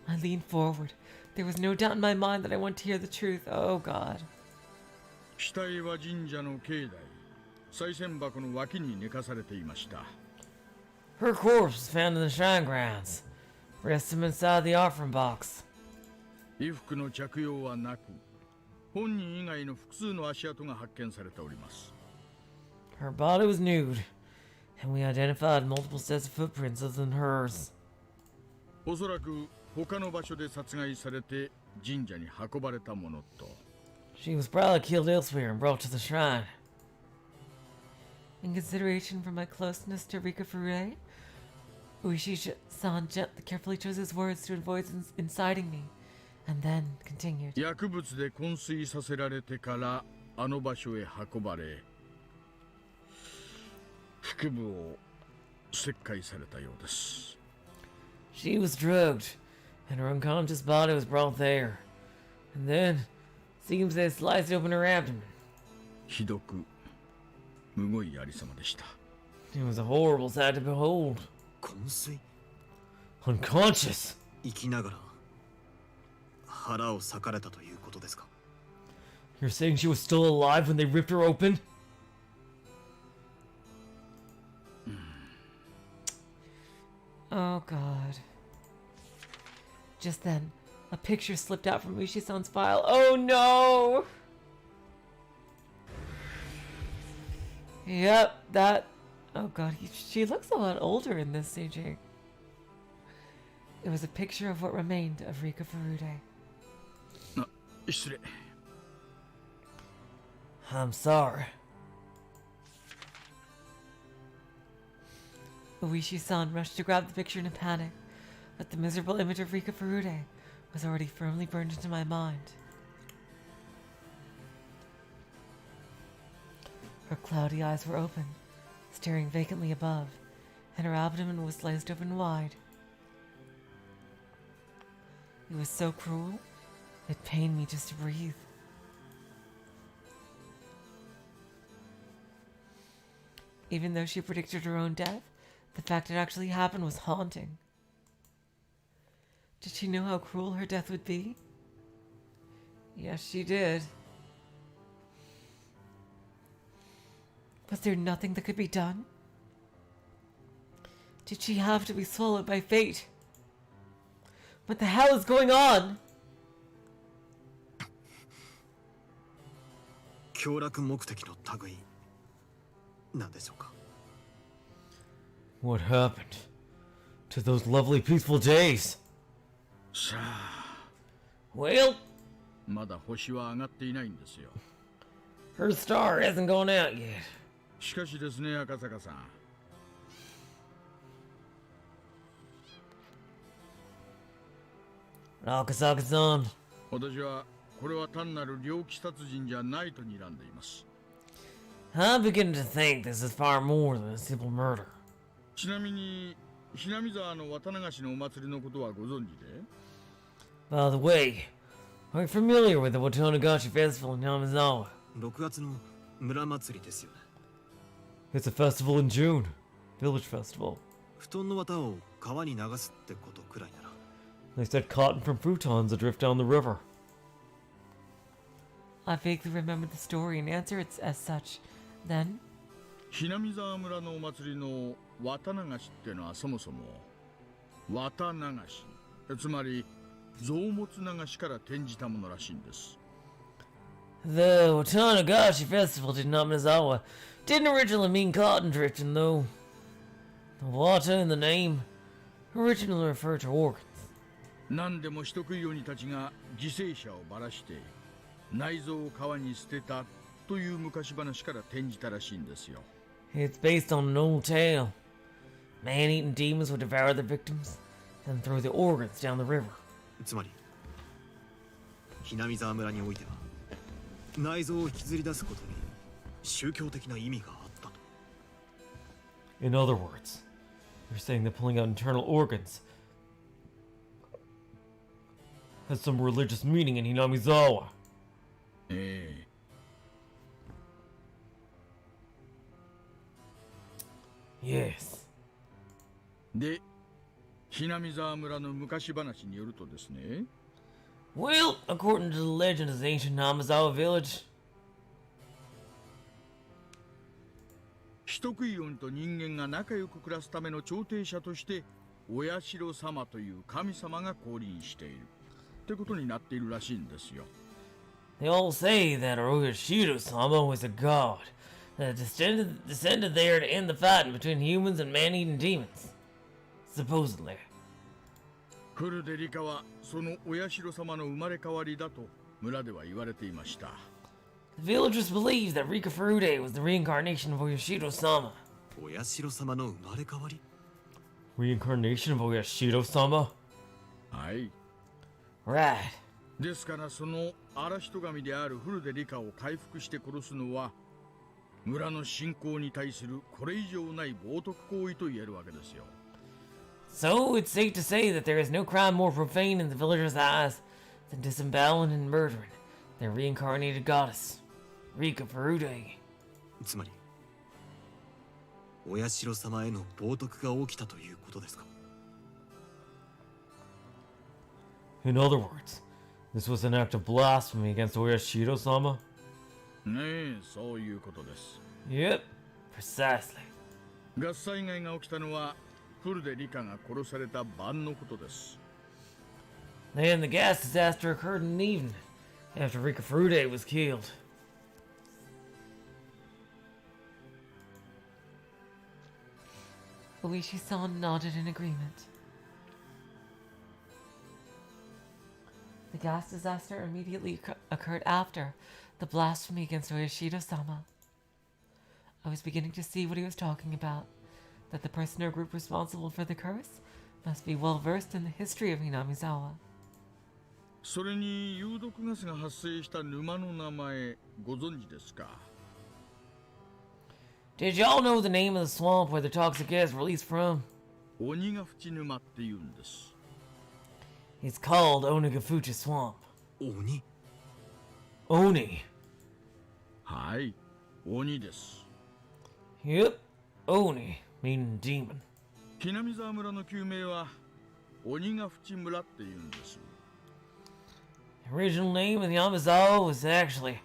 I leaned forward. There was no doubt in my mind that I want to hear the truth. Oh god. 死体は神社の境内、賽銭箱の脇に寝かされていました。 Her corpse was found in the shrine grounds. Rested inside the offering box. 衣服の着用はなく、本人以外の複数の足跡が発見されております。 Her body was nude, and we identified multiple sets of footprints other than hers. おそらく他の場所で殺害されて神社に運ばれたものと。 She was probably killed elsewhere and brought to the shrine. In consideration for my closeness to Rika Furude, Uishi-san carefully chose his words to avoid inciting me, and then continued. 薬物で昏睡させられてからあの場所へ運ばれ、腹部を切開されたようです。 She was drugged, and her unconscious body was brought there. And then, seems they sliced open her abdomen. ひどくむごいありさまでした。 It was a horrible sight to behold. 昏睡。 Unconscious! 生きながら腹を裂かれたということですか。 You're saying she was still alive when they ripped her open? Oh god. Just then, A picture slipped out from Ushi-san's file. Oh no! Yep, that... Oh god, she looks a lot older in this CG. It was a picture of what remained of Rika Furude. I'm sorry. Uishi-san rushed to grab the picture in a panic, but the miserable image of Rika Furude was already firmly burned into my mind. Her cloudy eyes were open, staring vacantly above, and her abdomen was sliced open wide. It was so cruel, it pained me just to breathe. Even though she predicted her own death, the fact it actually happened was haunting. Did she know how cruel her death would be? Yes, she did. Was there nothing that could be done? Did she have to be swallowed by fate? What the hell is going on? 凶楽目的の類なんでしょうか。 What happened to those lovely peaceful days? さあ、 Well, まだ星は上がっていないんですよ。 her star hasn't gone out yet. しかしですね、赤坂さん。 Akasaka-san, 私はこれは単なる猟奇殺人じゃないと睨んでいます。 I'm beginning to think this is far more than a simple murder. ちなみに、ひなみ沢の綿流しのお祭りのことはご存知で？ By the way, are you familiar with the Watanagashi Festival in Hinamizawa? 6月の村祭りですよね。 It's a festival in June. Village festival. 布団の綿を川に流すってことくらいなら。 They said cotton from futons adrift down the river. I vaguely remembered the story and answered it as such. Then, ひなみ沢村のお祭りの綿流しってのはそもそも綿流し、つまり臓物流しから転じたものらしいんです。 The Watanagashi Festival in Hinamizawa didn't originally mean cotton drifting, though. The wata in the name originally referred to organs. 何でも人食い鬼たちが犠牲者をばらして内臓を川に捨てたという昔話から転じたらしいんですよ。 It's based on an old tale. Man-eating demons would devour their victims, then throw the organs down the river. つまり、ひなみ沢村においては内臓を引きずり出すことに宗教的な意味があったと。 In other words, you're saying that pulling out internal organs has some religious meaning in Hinamizawa. ええ。 Yes. で、ひなみ沢村の昔話によるとですね、 Well, according to the legend of the ancient Hinamizawa village, 人食い鬼と人間が仲良く暮らすための調停者としてお社様という神様が降臨しているってことになっているらしいんですよ。 they all say that Orishiro-sama was a god that descended there to end the fighting between humans and man-eating demons. Supposedly. フルデリカはそのお社様の生まれ変わりだと村では言われていました。 The villagers believed that Rika Furude was the reincarnation of Oyashiro-sama. お社様の生まれ変わり？ Reincarnation of Oyashiro-sama? はい。 Right. ですからその荒人神であるフルデリカを回復して殺すのは村の信仰に対するこれ以上ない冒涜行為と言えるわけですよ。 So it's safe to say that there is no crime more profane in the villagers' eyes than disemboweling and murdering their reincarnated goddess, Rika Furude. つまり、お社様への冒涜が起きたということですか？ In other words, this was an act of blasphemy against Oyashiro-sama? ねえ、そういうことです。 Yep, precisely. 合災害が起きたのはフルデリカが殺された晩のことです。Then the gas disaster occurred in the evening, after Rika Furude was killed. Oishi-san nodded in agreement. The gas disaster immediately occurred after the blasphemy against Oyashiro-sama. I was beginning to see what he was talking about, that the person or group responsible for the curse must be well versed in the history of Hinamizawa. それに有毒ガスが発生した沼の名前ご存知ですか？ Did y'all know the name of the swamp where the toxic gas released from? 鬼ヶ淵沼って言うんです。 It's called Onagafuchi Swamp. 鬼 Oni. はい、鬼です。 Yep, Oni, meaning demon. 木南沢村の旧名は鬼ヶ淵村って言うんです。 The original name of the Yamazawa was actually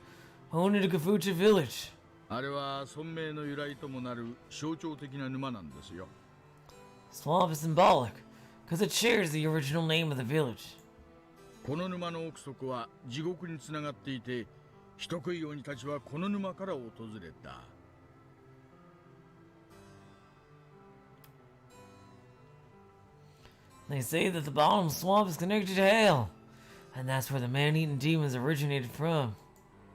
Onagafuchi Village. あれは村名の由来ともなる象徴的な沼なんですよ。 Swamp is symbolic, because it shares the original name of the village. この沼の奥底は地獄につながっていて、人食い鬼たちはこの沼から訪れた。 They say that the bottom of the swamp is connected to hell, and that's where the man-eating demons originated from.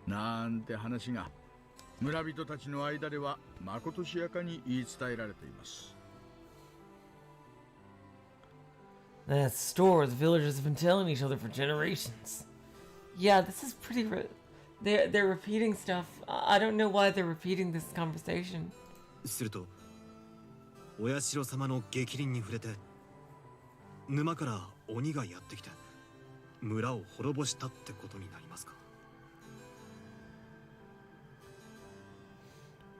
なんて話が村人たちの間ではまことしやかに言い伝えられています。 That's the story the villagers have been telling each other for generations. Yeah, this is pretty. They're repeating stuff. I don't know why they're repeating this conversation. するとお社様の逆鱗に触れて沼から鬼がやってきて村を滅ぼしたってことになりますか？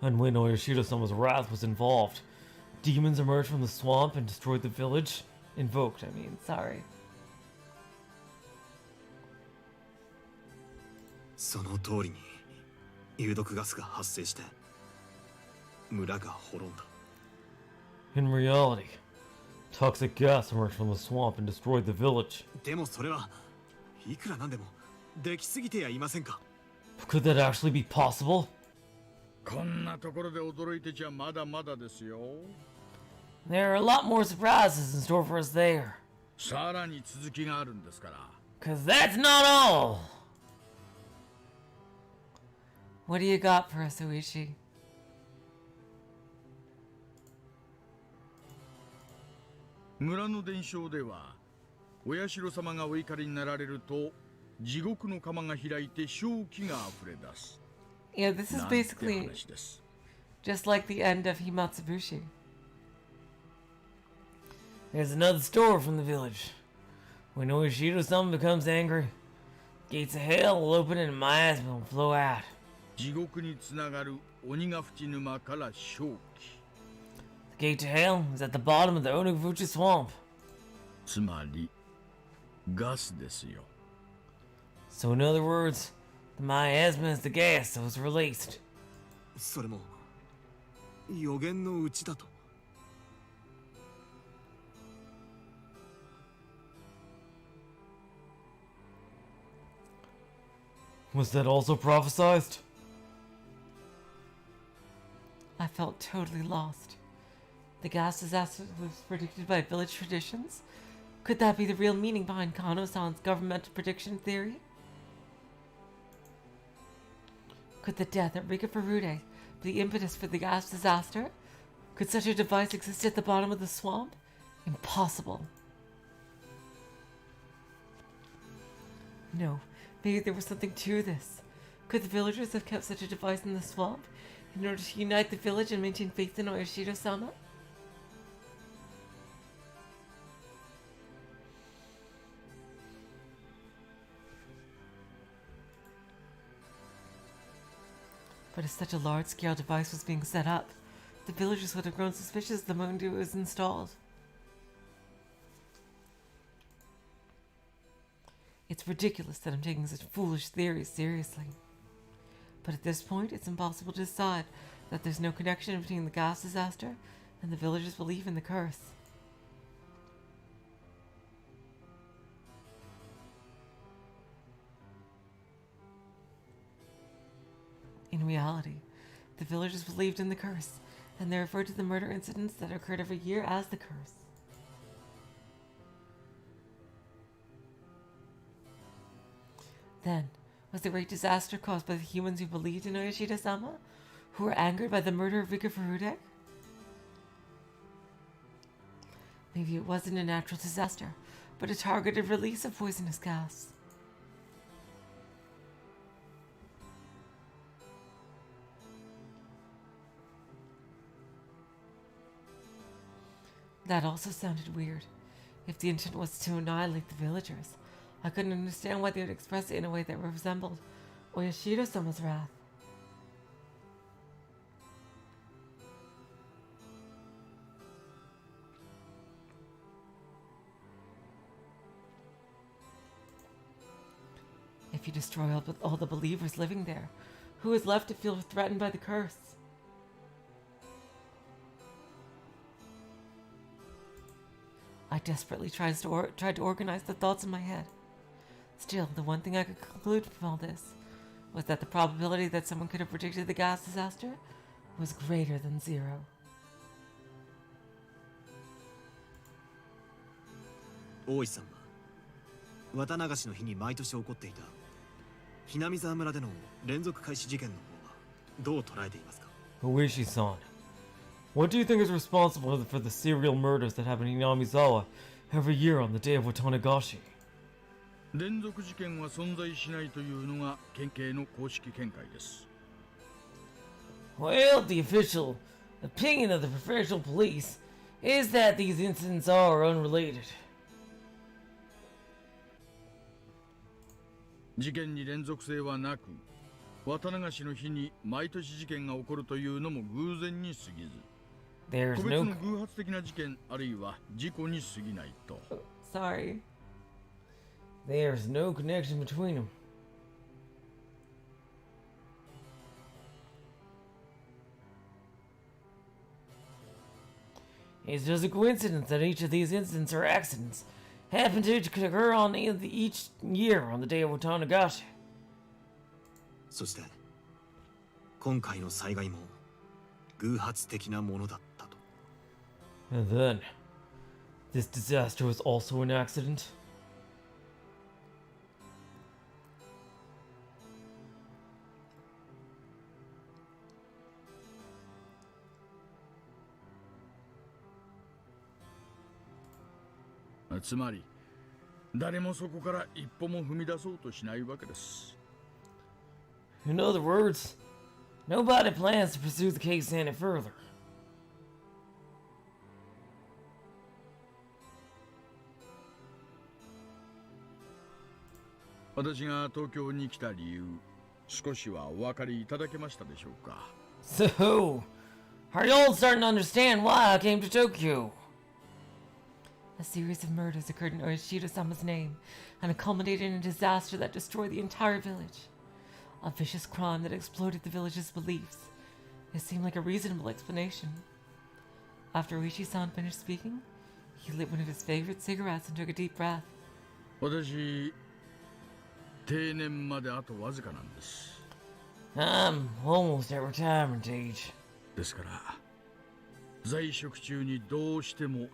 And when Oyashiro-sama's wrath was involved, demons emerged from the swamp and destroyed the village. Invoked, I mean, sorry. その通りに有毒ガスが発生して村が滅んだ。 In reality, toxic gas emerged from the swamp and destroyed the village. でもそれはいくらなんでもできすぎてやいませんか？ Could that actually be possible? こんなところで驚いてちゃまだまだですよ。 There are a lot more surprises in store for us there. さらに続きがあるんですから。 Cause that's not all! What do you got for us, Oishi? 村の伝承では、お社様がお怒りになられると、地獄の釜が開いて正気が溢れ出す。 Yeah, this is なんて basically 話です。 just like the end of Himatsubushi. There's another story from the village. When Oyashiro-sama becomes angry, gates of hell will open and miasma will flow out. 地獄につながる鬼ヶ淵沼から正気。 The gate to hell is at the bottom of the Onagafuchi Swamp. つまり、ガスですよ。 So in other words, the miasma is the gas that was released. それも予言のうちだと。 Was that also prophesized? I felt totally lost. The gas disaster was predicted by village traditions? Could that be the real meaning behind Kano-san's governmental prediction theory? Could the death of Rika Furude be the impetus for the gas disaster? Could such a device exist at the bottom of the swamp? Impossible. No, maybe there was something to this. Could the villagers have kept such a device in the swamp in order to unite the village and maintain faith in Oyashiro-sama? But if such a large-scale device was being set up, the villagers would have grown suspicious the moment it was installed. It's ridiculous that I'm taking such foolish theories seriously. But at this point, it's impossible to decide that there's no connection between the gas disaster and the villagers' belief in the curse. In reality, the villagers believed in the curse, and they referred to the murder incidents that occurred every year as the curse. Then, was the great disaster caused by the humans who believed in Oyashida-sama, who were angered by the murder of Rika Furude? Maybe it wasn't a natural disaster, but a targeted release of poisonous gas. That also sounded weird. If the intent was to annihilate the villagers, I couldn't understand why they would express it in a way that resembled Oyashida-sama's wrath. If you destroy all the believers living there, who is left to feel threatened by the curse? I desperately tried to organize the thoughts in my head. Still, the one thing I could conclude from all this was that the probability that someone could have predicted the gas disaster was greater than 0. 大石さんは綿流しの日に毎年起こっていたひなみ沢村での連続開始事件の方はどう捉えていますか Oishi-san, what do you think is responsible for the serial murders that happen in Hinamizawa every year on the day of Watanagashi? 連続事件は存在しないというのが県警の公式見解です。 Well, the official opinion of the professional police is that these incidents are unrelated. 事件に連続性はなく、綿流しの日に毎年事件が起こるというのも偶然に過ぎず、 There's 個別 no... の偶発的な事件あるいは事故に過ぎないと。Sorry. There's no connection between them. It's just a coincidence that each of these incidents or accidents happen to occur on each year on the day of Watanagashi. そして今回の災害も偶発的なものだったと。 And then, this disaster was also an accident. つまり誰もそこから一歩も踏み出そうとしないわけです。 In other words, nobody plans to pursue the case any further. 私が東京に来た理由、少しはお分かりいただけましたでしょうか。 So, are you all starting to understand why I came to Tokyo? A series of murders occurred in Oyashida-sama's name and culminated in a disaster that destroyed the entire village. A vicious crime that exploded the village's beliefs. It seemed like a reasonable explanation. After Oishi-san finished speaking, he lit one of his favorite cigarettes and took a deep breath. 私、定年まであとわずかなんです。 I'm almost at retirement age. ですから、在職中にどうしても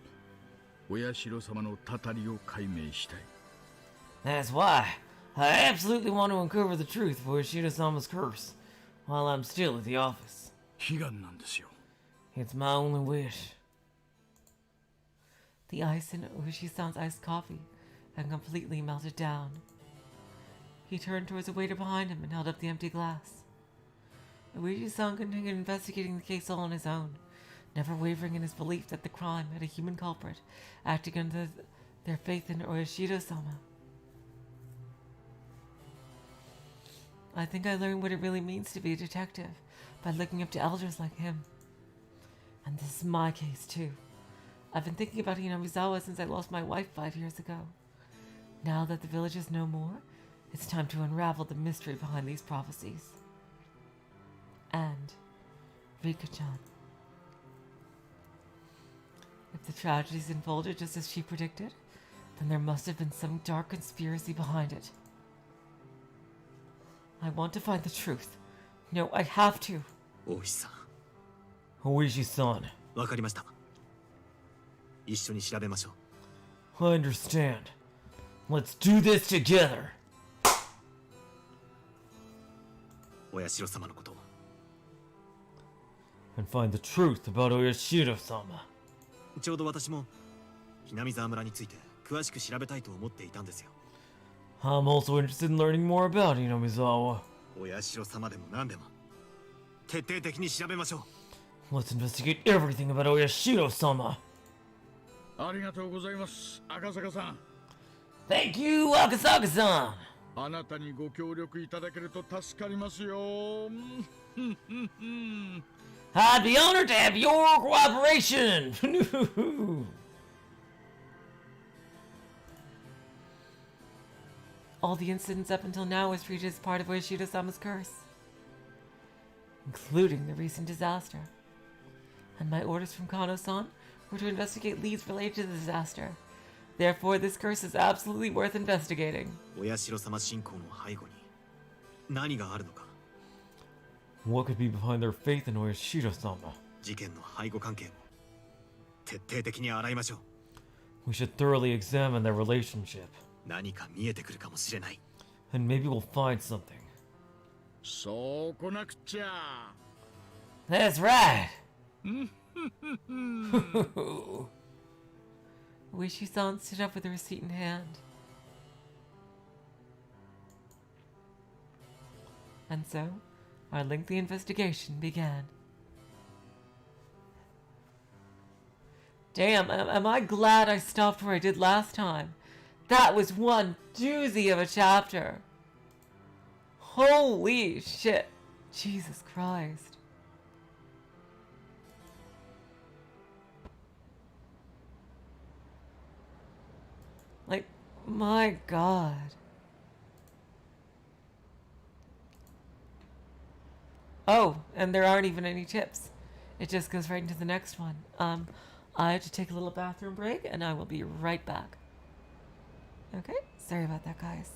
親代様のたたりを解明したい。 That's why I absolutely want to uncover the truth of Oishida-sama's curse while I'm still at the office. 悲願なんですよ。 It's my only wish. The ice in Oishi-san's iced coffee had completely melted down. He turned towards the waiter behind him and held up the empty glass. Oishi-san continued investigating the case all on his own, never wavering in his belief that the crime had a human culprit acting under their faith in Oyashida-sama. I think I learned what it really means to be a detective by looking up to elders like him. And this is my case too. I've been thinking about Hinamizawa since I lost my wife 5 years ago. Now that the village is no more, it's time to unravel the mystery behind these prophecies. And Rika-chan. If the tragedies unfolded just as she predicted, then there must have been some dark conspiracy behind it. I want to find the truth, No, I have to. 大石さん、 Oishi-san, わかりました。一緒に調べましょう。 I understand. Let's do this together. お社様のことを And find the truth about Oyashiro-sama. ちょうど私もひなみ沢村について詳しく調べたいと思っていたんですよ。 I'm also interested in learning more about Hinamizawa. お社様でも何でも徹底的に調べましょう。 Let's investigate everything about Oyashiro-sama. ありがとうございます、赤坂さん。 Thank you, Akasaka-san. あなたにご協力いただけると助かりますよ。 I'd be honored to have your cooperation. All the incidents up until now was treated as part of Ueshido-sama's curse, including the recent disaster. And my orders from Kano-san were to investigate leads related to the disaster. Therefore, this curse is absolutely worth investigating. お社様信仰の背後に何があるのか、 What could be behind their faith in Oyashiro-sama? 事件の背後関係を徹底的に洗いましょう。 We should thoroughly examine their relationship. 何か見えてくるかもしれない。 And maybe we'll find something. そうこなくちゃ。 That's right. Ueshi-san stood up with a receipt in hand. And so, our lengthy investigation began. Damn, am I glad I stopped where I did last time. That was one doozy of a chapter. Holy shit. Jesus Christ. Like, my God. Oh, and there aren't even any tips. It just goes right into the next one. I have to take a little bathroom break, and I will be right back. Okay? Sorry about that, guys.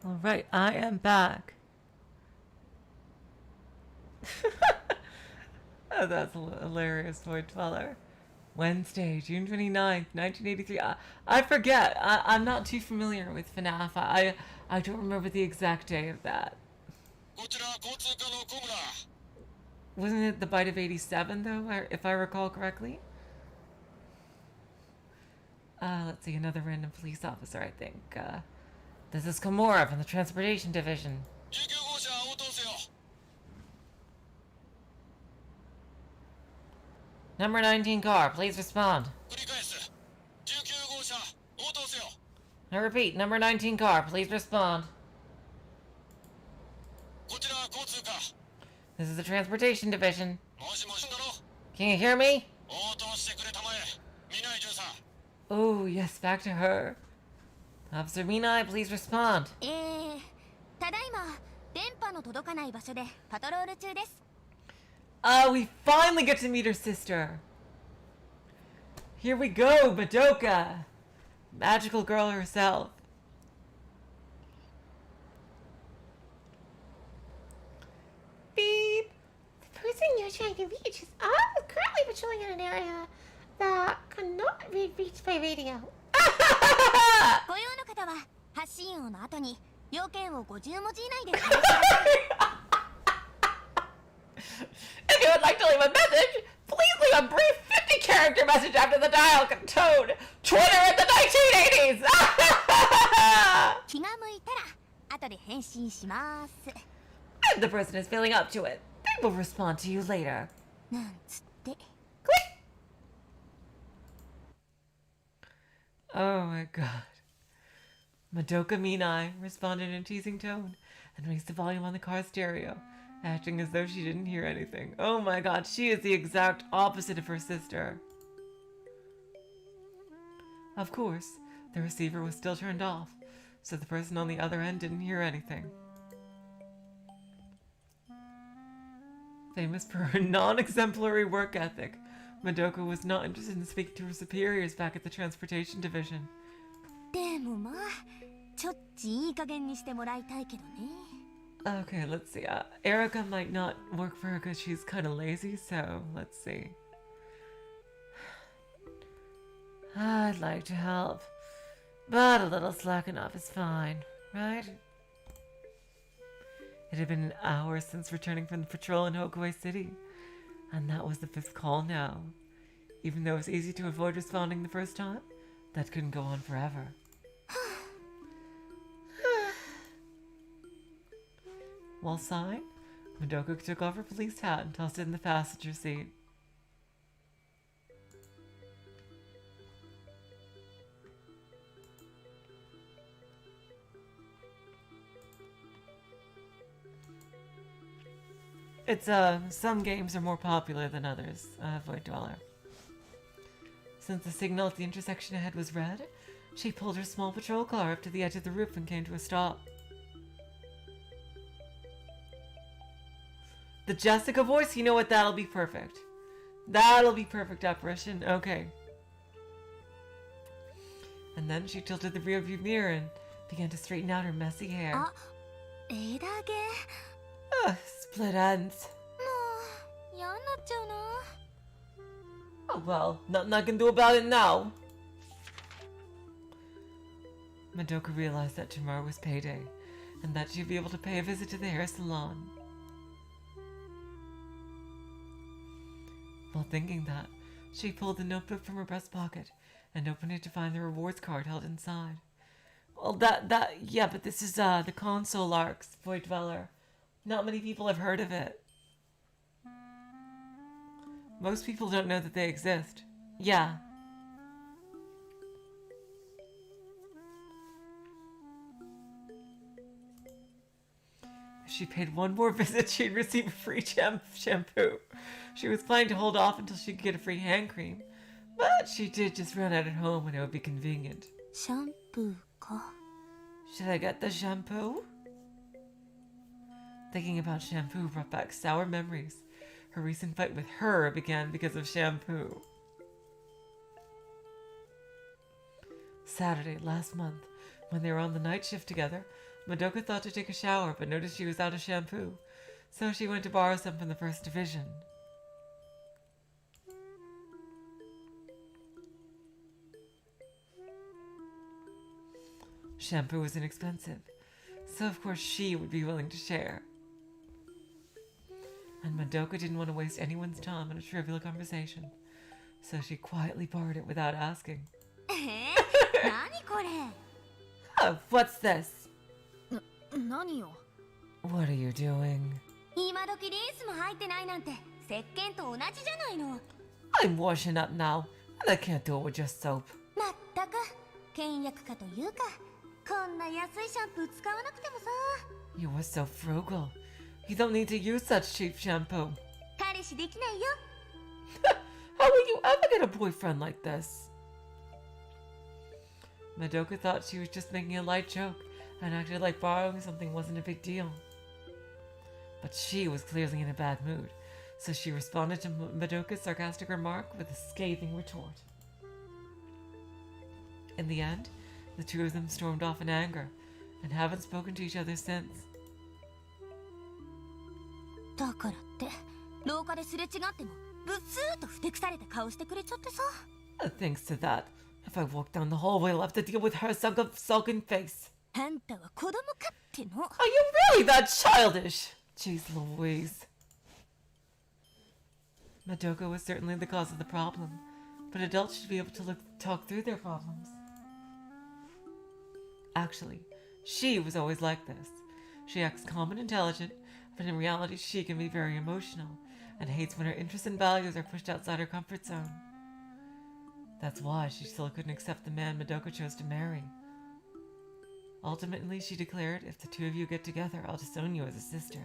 Alright, I am back. Oh, that's hilarious, Void Dweller. Wednesday, June 29th, 1983. I forget. I'm not too familiar with FNAF. I don't remember the exact day of that. Wasn't it the bite of 87, though, if I recall correctly? Let's see, another random police officer, I think. This is Kimura from the Transportation Division. Number 19 car, please respond. I repeat, number 19 car, please respond. This is the Transportation Division. Can you hear me? Oh, yes, back to her. Officer Minai, please respond. ただいま電波の届かない場所でパトロール中です。We finally get to meet her sister. Here we go, Madoka. Magical girl herself. Beep. The person you're trying to reach is currently patrolling in an area that cannot be reached by radio. ご用の方は発信音の後に要件を50文字以内で If you would like to leave a message, please leave a brief 50-character message after the dial tone. Twitter in the 1980s! 気が向いたら後で返信します。 And the person is feeling up to it. They will respond to you later. なんつって。 Oh my god. Madoka Minai responded in a teasing tone and raised the volume on the car stereo, acting as though she didn't hear anything. Oh my god, she is the exact opposite of her sister. Of course, the receiver was still turned off, so the person on the other end didn't hear anything. Famous for her non-exemplary work ethic, Madoka was not interested in speaking to her superiors back at the Transportation Division. でもまあちょっちいい加減にしてもらいたいけどね。 Okay, let's see. Erica might not work for her because she's kind of lazy, so let's see. I'd like to help, but a little slacking off is fine, right? It had been an hour since returning from the patrol in Hokage City, and that was the 5th call now. Even though it was easy to avoid responding the first time, that couldn't go on forever. While sighing, Madoka took off her police hat and tossed it in the passenger seat. It's, some games are more popular than others, Void Dweller. Since the signal at the intersection ahead was red, she pulled her small patrol car up to the edge of the roof and came to a stop. The Jessica voice? You know what? That'll be perfect. That'll be perfect, apparition. Okay. And then she tilted the rearview mirror and began to straighten out her messy hair. Split ends. Oh well, nothing I can do about it now. Madoka realized that tomorrow was payday, and that she'd be able to pay a visit to the hair salon. While thinking that, she pulled the notebook from her breast pocket and opened it to find the rewards card held inside. Well, yeah, but this is, the console arcs, Void Dweller. Not many people have heard of it. Most people don't know that they exist. Yeah. If she paid one more visit, she'd receive a free shampoo. She was planning to hold off until she could get a free hand cream, but she did just run out at home and it would be convenient. Shampoo ka. Should I get the shampoo? Thinking about shampoo brought back sour memories. Her recent fight with her began because of shampoo. Saturday last month, when they were on the night shift together, Madoka thought to take a shower, but noticed she was out of shampoo, so she went to borrow some from the first division. Shampoo was inexpensive, so of course she would be willing to share. And Madoka didn't want to waste anyone's time on a trivial conversation, so she quietly borrowed it without asking. Oh, what's this? What are you doing? I'm washing up now, and I can't do it with just soap. You are so frugal. You don't need to use such cheap shampoo. How will you ever get a boyfriend like this? Madoka thought she was just making a light joke and acted like borrowing something wasn't a big deal. But she was clearly in a bad mood, so she responded to Madoka's sarcastic remark with a scathing retort. In the end, the two of them stormed off in anger and haven't spoken to each other since. Thanks to that, if I walk down the hallway, I'll have to deal with her sulking face. Are you really that childish? Jeez Louise. Madoka was certainly the cause of the problem, but adults should be able to talk through their problems. Actually, she was always like this. She acts calm and intelligent, but in reality she can be very emotional and hates when her interests and values are pushed outside her comfort zone. That's why she still couldn't accept the man Madoka chose to marry. Ultimately, she declared, if the two of you get together, I'll disown you as a sister.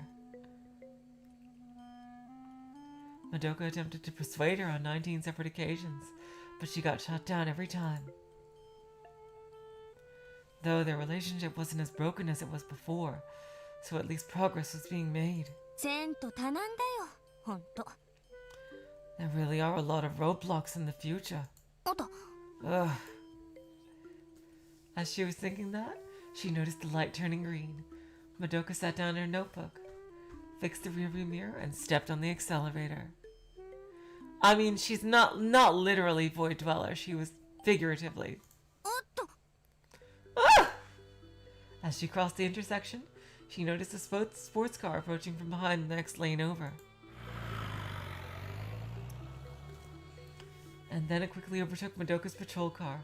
Madoka attempted to persuade her on 19 separate occasions, but she got shot down every time. Though their relationship wasn't as broken as it was before, so at least progress was being made. There really are a lot of roadblocks in the future. Ugh. As she was thinking that, she noticed the light turning green. Madoka sat down in her notebook, fixed the rearview mirror, and stepped on the accelerator. I mean, she's not literally Void Dweller, she was figuratively. Ah! As she crossed the intersection, she noticed a sports car approaching from behind the next lane over. And then it quickly overtook Madoka's patrol car,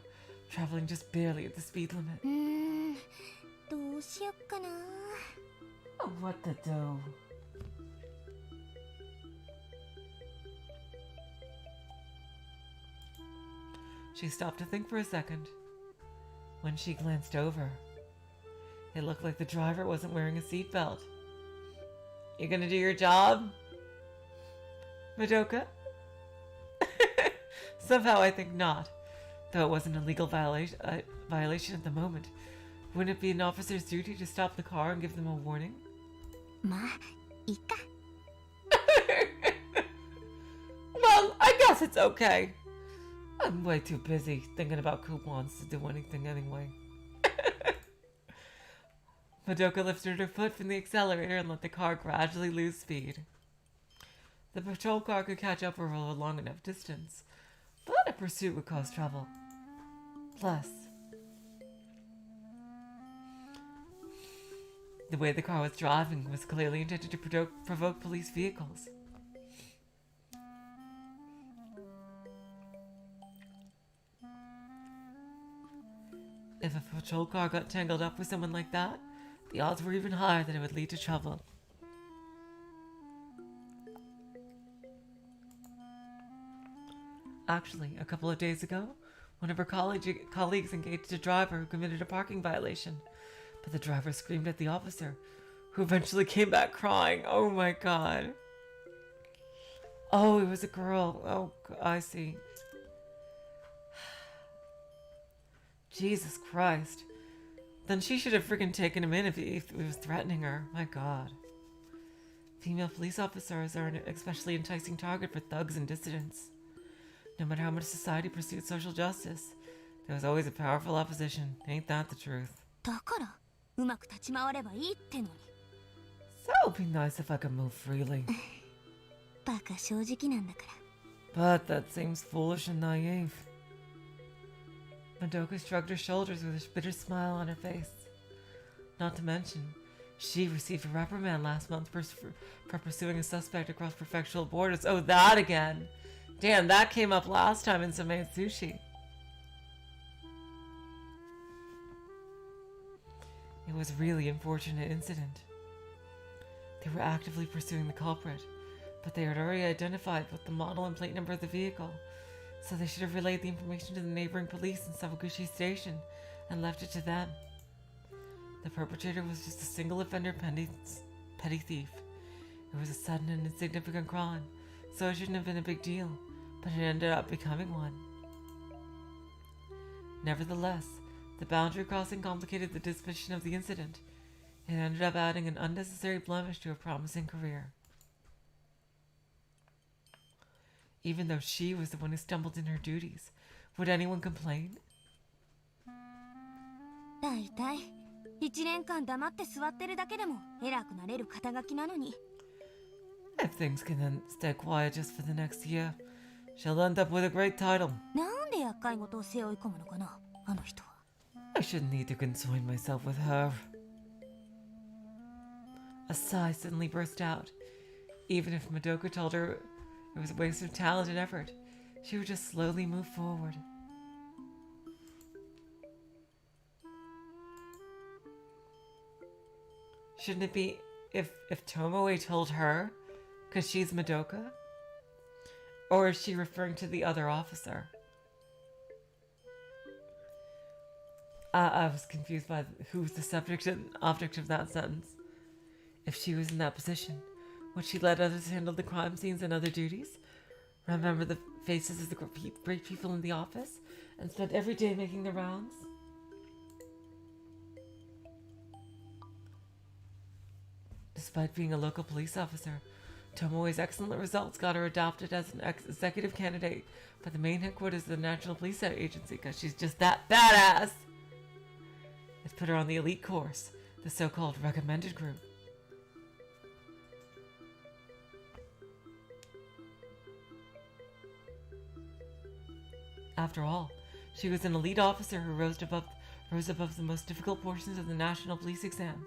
traveling just barely at the speed limit. Oh, what to do? She stopped to think for a second. When she glanced over, it looked like the driver wasn't wearing a seatbelt. You gonna do your job, Madoka? Somehow I think not, though it wasn't a legal violation at the moment. Wouldn't it be an officer's duty to stop the car and give them a warning? Well, I guess it's okay. I'm way too busy thinking about coupons to do anything anyway. Madoka lifted her foot from the accelerator and let the car gradually lose speed. The patrol car could catch up over a long enough distance, but a pursuit would cause trouble. Plus, the way the car was driving was clearly intended to provoke police vehicles. If a patrol car got tangled up with someone like that, the odds were even higher that it would lead to trouble. Actually, a couple of days ago, one of her colleagues engaged a driver who committed a parking violation, but the driver screamed at the officer, who eventually came back crying. Oh my god. Oh, it was a girl. Oh, I see. Jesus Christ. Then she should have freaking taken him in if he was threatening her. My god. Female police officers are an especially enticing target for thugs and dissidents. No matter how much society pursued social justice, there was always a powerful opposition. Ain't that the truth? うまく立ち回ればいいってのに。 So it'd be nice if I could move freely. バカ正直なんだから。 But that seems foolish and naive. Madoka shrugged her shoulders with a bitter smile on her face. Not to mention, she received a reprimand last month for pursuing a suspect across prefectural borders. Oh, that again! Damn, that came up last time in Samae Sushi. It was a really unfortunate incident. They were actively pursuing the culprit, but they had already identified both the model and plate number of the vehicle, so they should have relayed the information to the neighboring police in Sawaguchi Station and left it to them. The perpetrator was just a single offender petty thief. It was a sudden and insignificant crime, so it shouldn't have been a big deal, but it ended up becoming one. Nevertheless, the boundary crossing complicated the disposition of the incident. It ended up adding an unnecessary blemish to a promising career. Even though she was the one who stumbled in her duties, would anyone complain? だいたい1年間黙って座ってるだけでも偉くなれる肩書きなのに。 If things can then stay quiet just for the next year, she'll end up with a great title. なんで厄介事を背負い込むのかな、あの人は。 I shouldn't need to concern myself with her. A sigh suddenly burst out. Even if Madoka told her it was a waste of talent and effort, she would just slowly move forward. Shouldn't it be if Tomoe told her, because she's Madoka? Or is she referring to the other officer? I was confused by who's the subject and object of that sentence. If she was in that position, would she let others handle the crime scenes and other duties? Remember the faces of the great people in the office? And spend every day making the rounds? Despite being a local police officer, Tomoe's excellent results got her adopted as an executive candidate for the main headquarters of the National Police Agency because she's just that badass. It's put her on the elite course, the so-called recommended group. After all, she was an elite officer who rose above the most difficult portions of the National Police exam,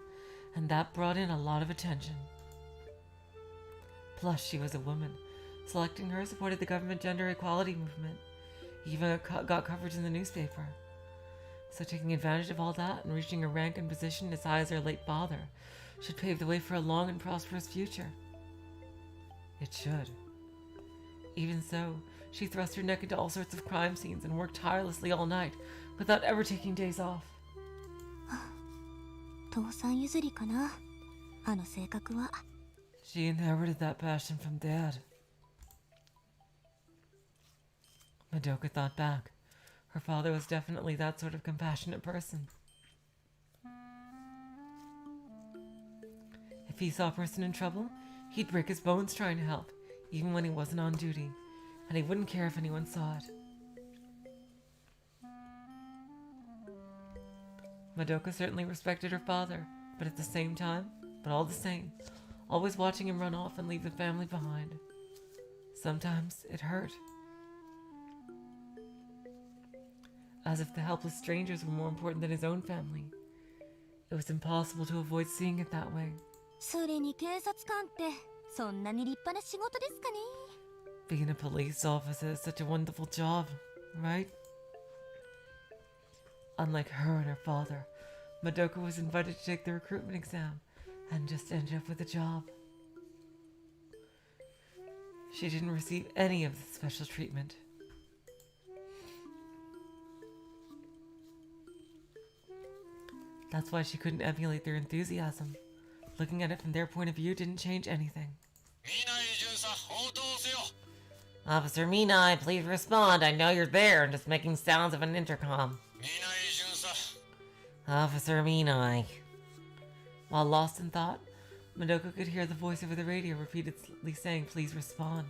and that brought in a lot of attention. Plus, she was a woman. Selecting her supported the government gender equality movement. Even got coverage in the newspaper. So taking advantage of all that and reaching a rank and position as high as her late father should pave the way for a long and prosperous future. It should. Even so, she thrust her neck into all sorts of crime scenes and worked tirelessly all night without ever taking days off. 父さん譲りかな、あの性格は。 She inherited that passion from Dad. Madoka thought back. Her father was definitely that sort of compassionate person. If he saw a person in trouble, he'd break his bones trying to help, even when he wasn't on duty, and he wouldn't care if anyone saw it. Madoka certainly respected her father, but at the same time, all the same, always watching him run off and leave the family behind. Sometimes it hurt. As if the helpless strangers were more important than his own family. It was impossible to avoid seeing it that way. それに警察官ってそんなに立派な仕事ですかね。 Being a police officer is such a wonderful job, right? Unlike her and her father, Madoka was invited to take the recruitment exam and just ended up with a job. She didn't receive any of the special treatment. That's why she couldn't emulate their enthusiasm. Looking at it from their point of view didn't change anything. Officer Minai, please respond. I know you're there. I'm just making sounds of an intercom. Officer Minai. While lost in thought, Madoka could hear the voice over the radio repeatedly saying, please respond.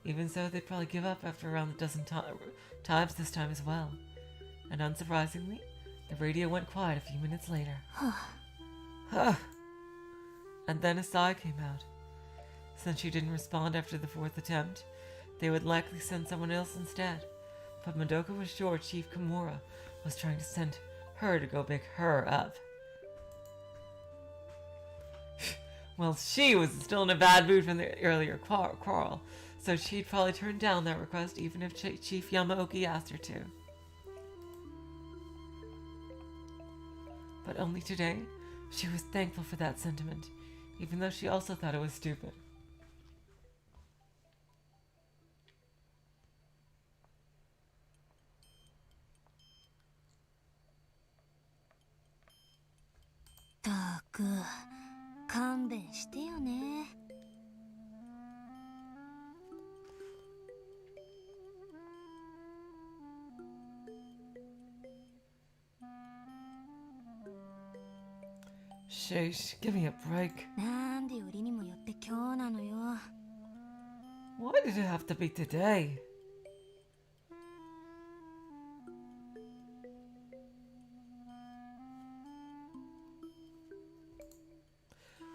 Even so, they'd probably give up after around a dozen times this time as well. And unsurprisingly, The radio went quiet a few minutes later. And then a sigh came out. Since she didn't respond after the fourth attempt, they would likely send someone else instead. But Madoka was sure Chief Kimura was trying to send her to go pick her up. Well, she was still in a bad mood from the earlier quarrel, so she'd probably turn down that request even if Chief Yamaoki asked her to. But only today, she was thankful for that sentiment, even though she also thought it was stupid. Sheesh, give me a break. Why did it have to be today?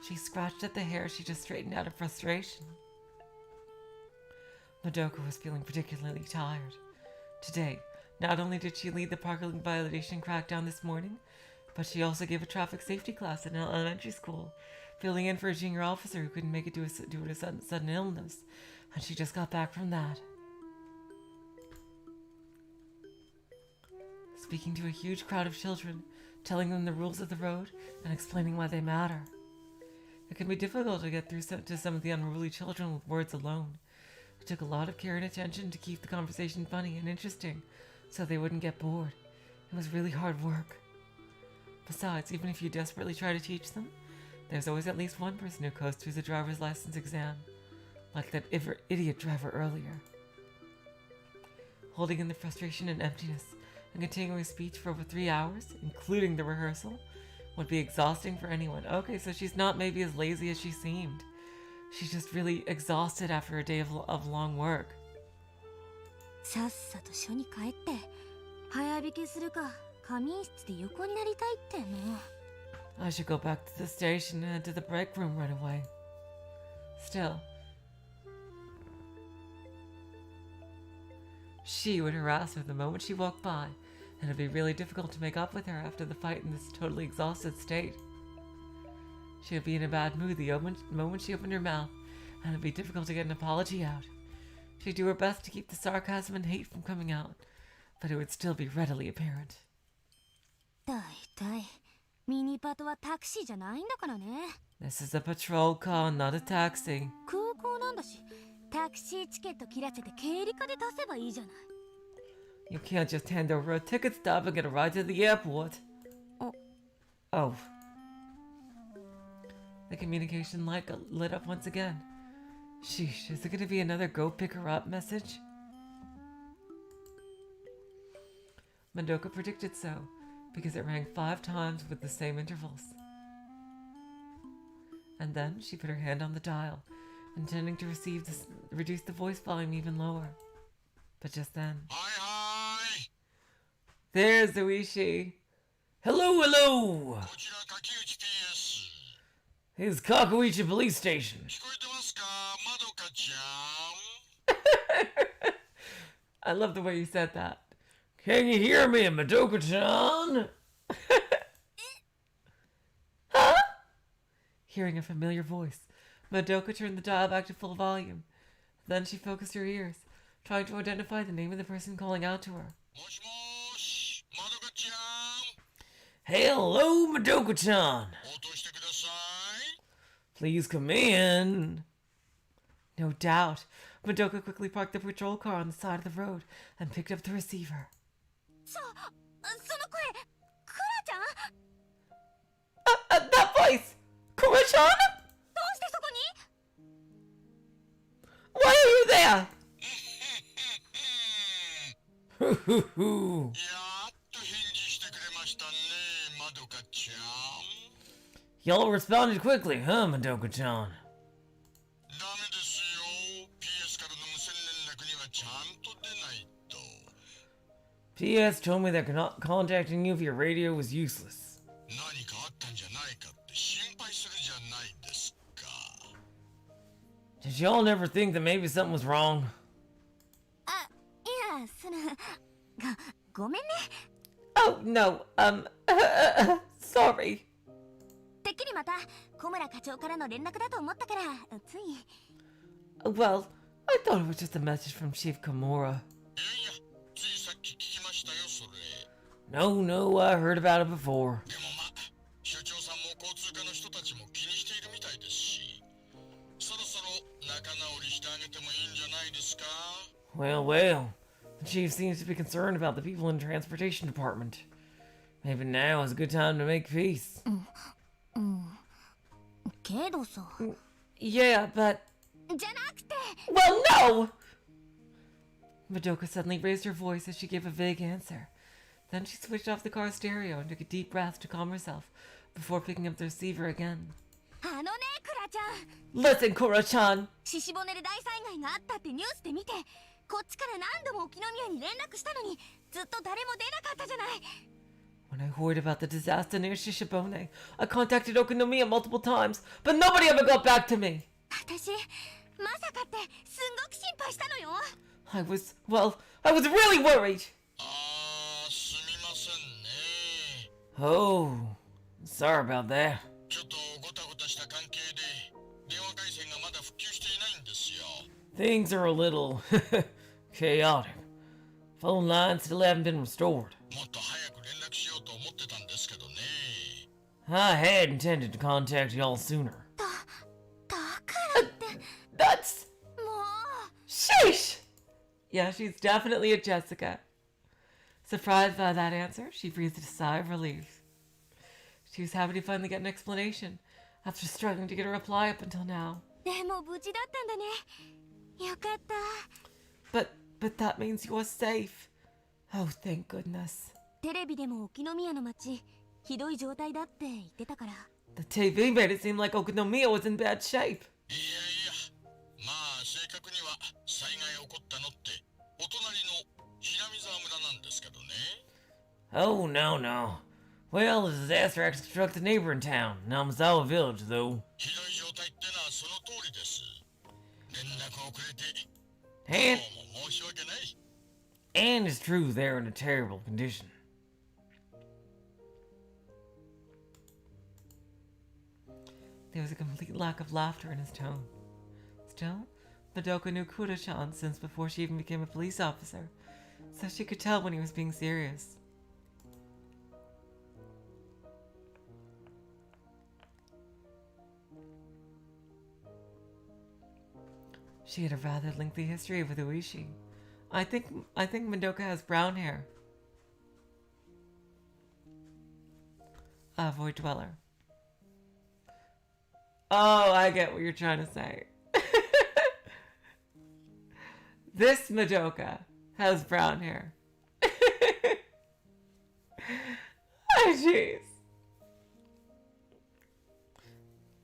She scratched at the hair she just straightened out of frustration. Madoka was feeling particularly tired. Today, not only did she lead the parking violation crackdown this morning, but she also gave a traffic safety class at an elementary school, filling in for a junior officer who couldn't make it due to sudden illness, and she just got back from that. Speaking to a huge crowd of children, telling them the rules of the road, and explaining why they matter. It can be difficult to get through to some of the unruly children with words alone. It took a lot of care and attention to keep the conversation funny and interesting, so they wouldn't get bored. It was really hard work. Besides, even if you desperately try to teach them, there's always at least one person who goes through the driver's license exam, like that idiot driver earlier. Holding in the frustration and emptiness and continuing a speech for over 3 hours, including the rehearsal, would be exhausting for anyone. Okay, so she's not maybe as lazy as she seemed. She's just really exhausted after a day of long work. I should go back to the station and head to the break room right away. Still, she would harass her the moment she walked by, and it'd be really difficult to make up with her after the fight in this totally exhausted state. She would be in a bad mood the moment she opened her mouth, and it'd be difficult to get an apology out. She'd do her best to keep the sarcasm and hate from coming out, but it would still be readily apparent. This is a patrol car, not a taxi. You can't just hand over a ticket stub and get a ride to the airport. Oh. The communication light lit up once again. Sheesh, is it going to be another go pick her up message? Madoka predicted so, because it rang 5 times with the same intervals. And then she put her hand on the dial, intending to reduce the voice volume even lower. But just then... Hi! There's Zuishi! Hello, hello! Here's Kageboushi Police Station. I love the way you said that. Can you hear me, Madoka-chan? Huh? Hearing a familiar voice, Madoka turned the dial back to full volume. Then she focused her ears, trying to identify the name of the person calling out to her. Hello, Madoka-chan. Please come in. No doubt. Madoka quickly parked the patrol car on the side of the road and picked up the receiver. That voice! Kura-chan? Why are you there? Y'all responded quickly, huh, Madoka-chan? DS told me that contacting you via radio was useless. 何かあったんじゃないかって心配するじゃないですか。 Did y'all never think that maybe something was wrong? あ、いや、ごめんね。 Oh, no, sorry. てっきりまた小村課長からの連絡だと思ったから、つい。Well, I thought it was just a message from Chief Kimura. いやいや、ついさっき聞きましたよ、それ。 No, I heard about it before. でもまあ、所長さんも交通課の人たちも気にしているみたいですし、そろそろ仲直りしてあげてもいいんじゃないですか？ Well, the chief seems to be concerned about the people in the transportation department. Maybe now is a good time to make peace. けどさ。 Yeah, but... じゃなくて。 Well, no! Madoka suddenly raised her voice as she gave a vague answer. Then she switched off the car stereo and took a deep breath to calm herself before picking up the receiver again. あのね、クラちゃん。 Listen, Kura-chan! 獅子骨で大災害があったってニュースで見て、こっちから何度も沖宮に連絡したのに、ずっと誰も出なかったじゃない。 When I heard about the disaster near Shishibone, I contacted Okunomiya multiple times, but nobody ever got back to me. 私、まさかってすんごく心配したのよ。 I was really worried. あー、すみませんね。 Oh, sorry about that. ちょっとごたごたした関係で、電話回線がまだ復旧していないんですよ。 Things are a little chaotic. Phone lines still haven't been restored. もっと早く連絡しようと思ってたんですけどね。 I had intended to contact y'all sooner. だからって、 That's... もう。 Sheesh! Yeah, she's definitely a Jessica. Surprised by that answer, she breathed a sigh of relief. She was happy to finally get an explanation after struggling to get a reply up until now. でも無事だったんだね。よかった。 But that means you're safe. Oh, thank goodness. テレビでも沖宮の町、ひどい状態だって言ってたから。 The TV made it seem like Okunomiya was in bad shape. いやいや、まあ正確には災害起こったのってお隣のひなみ沢村なんですけどね。 Oh, no. Well, the disaster actually struck the neighboring town, Namizawa Village, though. ひどい状態ってのはその通りです。連絡遅れて、 And, どうも申し訳ない。 and it's true they're in a terrible condition. There was a complete lack of laughter in his tone. Still, Madoka knew Kudo-chan since before she even became a police officer, so she could tell when he was being serious. She had a rather lengthy history with Uishi. I think Madoka has brown hair. Void Dweller. Oh, I get what you're trying to say. This Madoka has brown hair. Oh, jeez.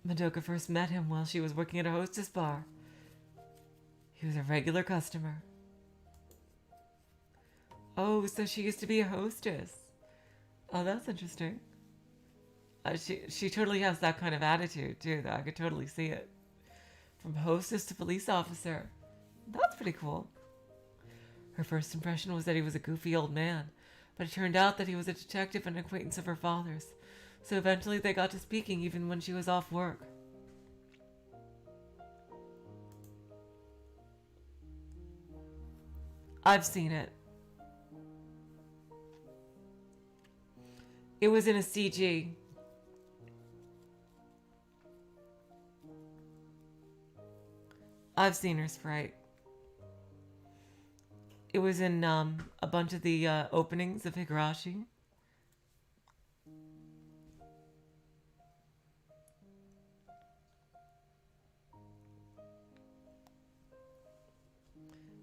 Madoka first met him while she was working at a hostess bar. He was a regular customer. Oh, so she used to be a hostess. Oh, that's interesting. She totally has that kind of attitude, too, though. I could totally see it. From hostess to police officer. That's pretty cool. Her first impression was that he was a goofy old man, but it turned out that he was a detective and an acquaintance of her father's. So eventually they got to speaking even when she was off work. I've seen it. It was in a CG. I've seen her sprite. It was in a bunch of the openings of Higurashi.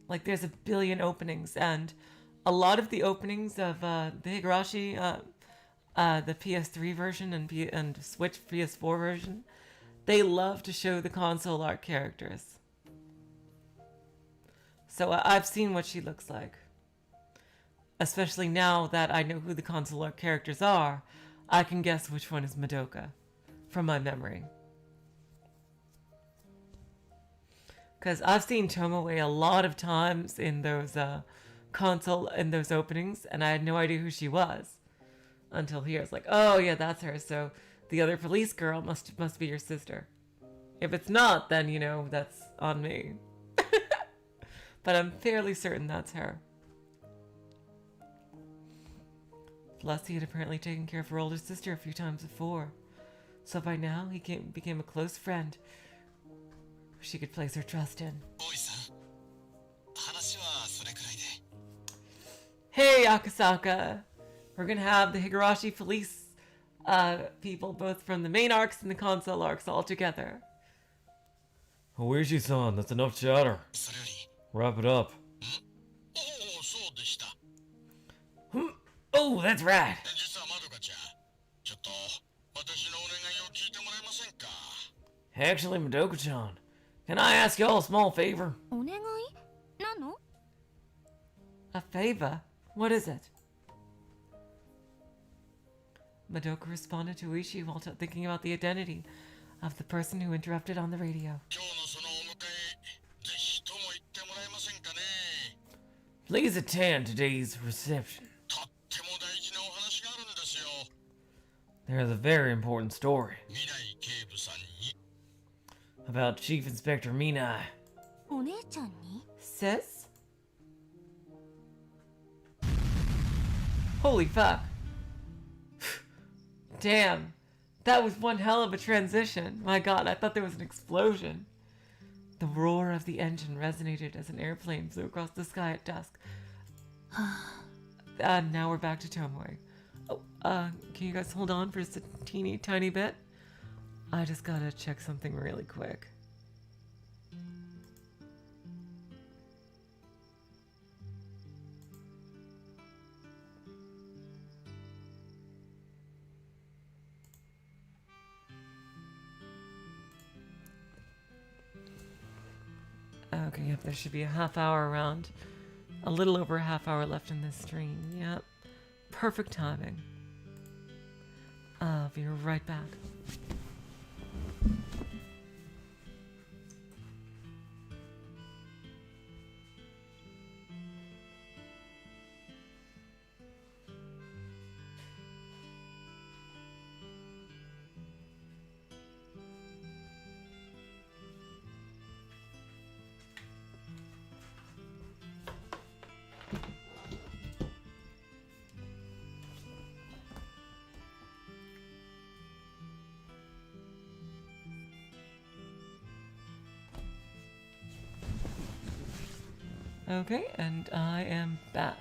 Like, there's a billion openings, and a lot of the openings of the Higurashi, the PS3 version and Switch PS4 version, they love to show the console art characters. So I've seen what she looks like. Especially now that I know who the consular characters are, I can guess which one is Madoka from my memory. Because I've seen Tomoe a lot of times in those those openings, and I had no idea who she was until here. It's like, oh yeah, that's her. So the other police girl must be your sister. If it's not, then you know that's on me. But I'm fairly certain that's her. Plus, he had apparently taken care of her older sister a few times before, so by now he became a close friend who she could place her trust in. Hey, Akasaka! We're gonna have the Higurashi police people, both from the main arcs and the console arcs, all together. Oishi-san, that's enough chatter. Wrap it up. Oh, that's right. Actually, Madoka-chan, can I ask y'all a small favor? お願い？なの？ A favor? What is it? Madoka responded to Oishi while thinking about the identity of the person who interrupted on the radio. Please attend today's reception. There's a very important story about Chief Inspector Minai. お姉ちゃんに？ Sis? Holy fuck. Damn. That was one hell of a transition. My god, I thought there was an explosion. The roar of the engine resonated as an airplane flew across the sky at dusk. Now we're back to Tomoe. Oh, can you guys hold on for just a teeny tiny bit? I just gotta check something really quick. Okay, yep, there should be a half hour around. A little over a half hour left in this stream. Yep. Perfect timing. I'll be right back. Okay, and I am back.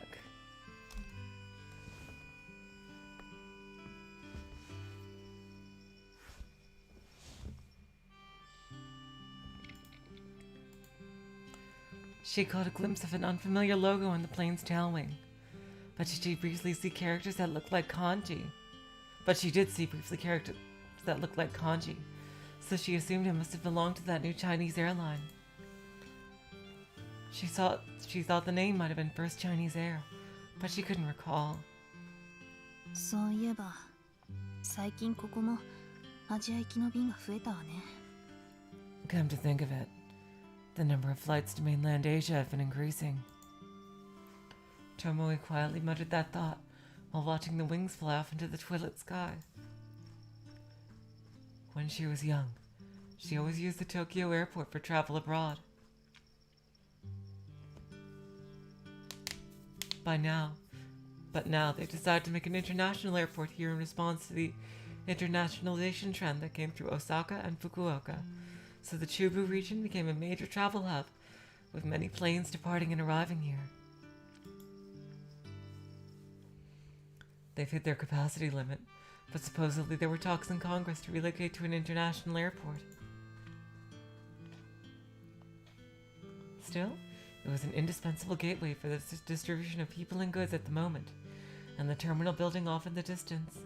She caught a glimpse of an unfamiliar logo on the plane's tail wing. But she did briefly see characters that looked like kanji. So she assumed it must have belonged to that new Chinese airline. She thought the name might have been First Chinese Air, but she couldn't recall. そういえば、最近ここもアジア行きの便が増えたわね。 Come to think of it, the number of flights to mainland Asia have been increasing. Tomoe quietly muttered that thought while watching the wings fly off into the twilit sky. When she was young, she always used the Tokyo airport for travel abroad. But now they decided to make an international airport here in response to the internationalization trend that came through Osaka and Fukuoka. So the Chubu region became a major travel hub, with many planes departing and arriving here. They've hit their capacity limit, but supposedly there were talks in Congress to relocate to an international airport. Still, it was an indispensable gateway for the distribution of people and goods at the moment, and the terminal building off in the distance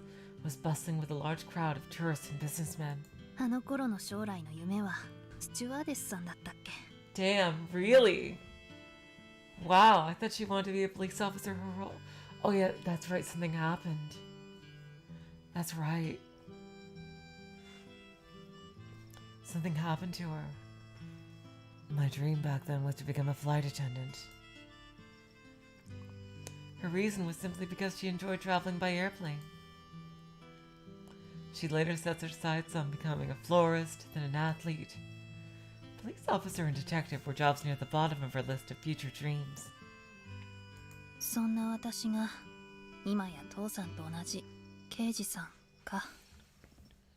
was bustling with a large crowd of tourists and businessmen. あの頃の将来の夢はスチュワーデスさんだったっけ？ Damn, really? Wow, I thought she wanted to be a police officer Oh yeah, that's right, something happened. That's right. Something happened to her. My dream back then was to become a flight attendant. Her reason was simply because she enjoyed traveling by airplane. She later sets her sights on becoming a florist, then an athlete. Police officer and detective were jobs near the bottom of her list of future dreams. そんな私が今や父さんと同じ刑事さんか。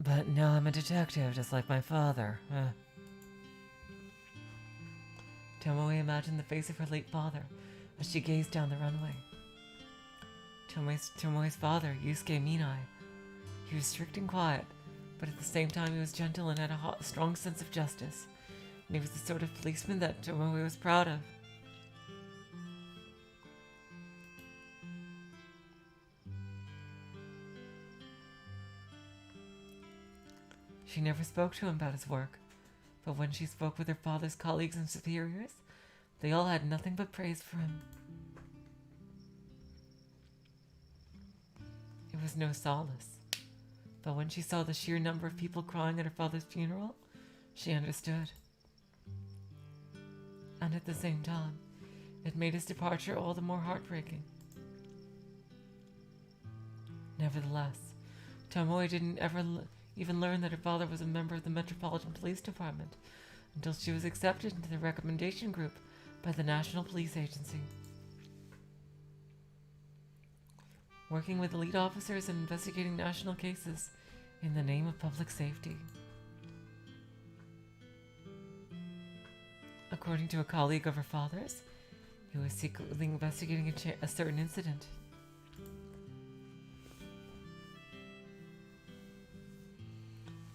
But now I'm a detective, just like my father. Tomoe imagined the face of her late father as she gazed down the runway. Tomoe's father, Yusuke Minai. He was strict and quiet, but at the same time he was gentle and had a strong sense of justice. And he was the sort of policeman that Tomoe was proud of. She never spoke to him about his work, but when she spoke with her father's colleagues and superiors, they all had nothing but praise for him. It was no solace, but when she saw the sheer number of people crying at her father's funeral, she understood. And at the same time, it made his departure all the more heartbreaking. Nevertheless, Tomoe didn't ever even learn that her father was a member of the Metropolitan Police Department until she was accepted into the recommendation group by the National Police Agency. Working with elite officers and investigating national cases in the name of public safety. According to a colleague of her father's, he was secretly investigating a certain incident.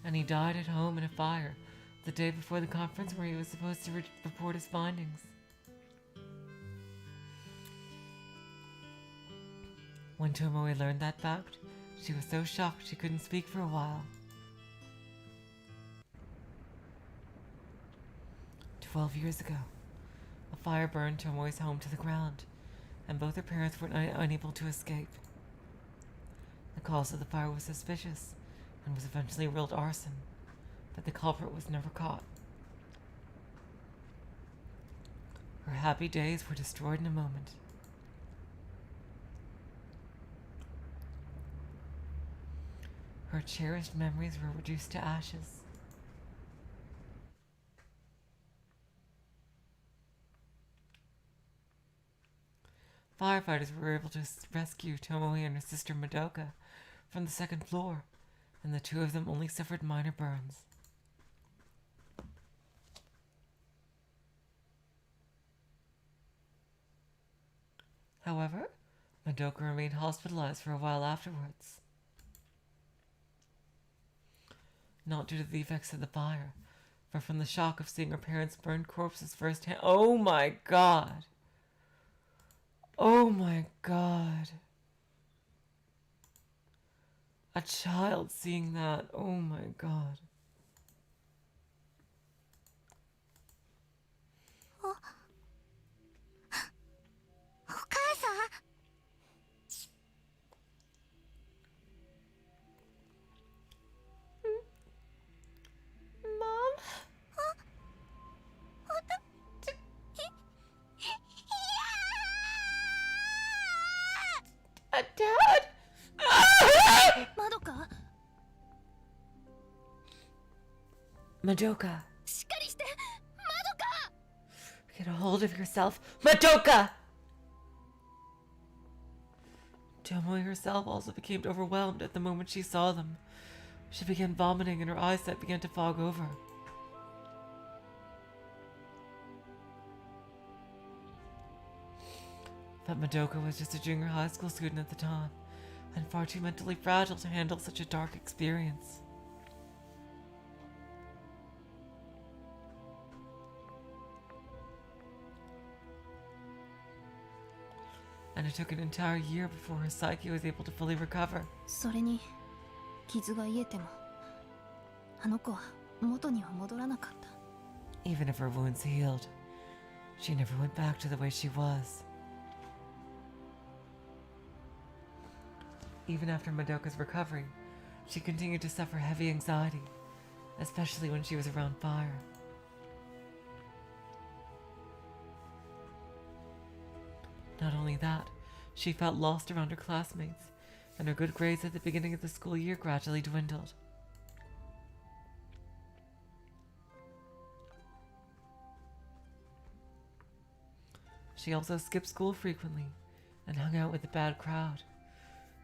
And he died at home in a fire the day before the conference where he was supposed to report his findings. When Tomoe learned that fact, she was so shocked she couldn't speak for a while. 12 years ago, a fire burned Tomoe's home to the ground, and both her parents were unable to escape. The cause of the fire was suspicious and was eventually ruled arson, but the culprit was never caught. Her happy days were destroyed in a moment. Her cherished memories were reduced to ashes. Firefighters were able to rescue Tomoe and her sister Madoka from the second floor, and the two of them only suffered minor burns. However, Madoka remained hospitalized for a while afterwards. Not due to the effects of the fire, but from the shock of seeing her parents' burned corpses firsthand. Oh my god! Oh my god. A child seeing that. Oh my god. お母さん Mom? Dad? まどか Madoka, しっかりしてまどか get a hold of yourself. Madoka! Tomoe herself also became overwhelmed at the moment she saw them. She began vomiting and her eyesight began to fog over. But Madoka was just a junior high school student at the time, and far too mentally fragile to handle such a dark experience. And it took an entire year before her psyche was able to fully recover. それに傷が癒えてもあの子は元には戻らなかった Even if her wounds healed, she never went back to the way she was. Even after Madoka's recovery, she continued to suffer heavy anxiety, especially when she was around fire. Not only that, she felt lost around her classmates, and her good grades at the beginning of the school year gradually dwindled. She also skipped school frequently and hung out with a bad crowd.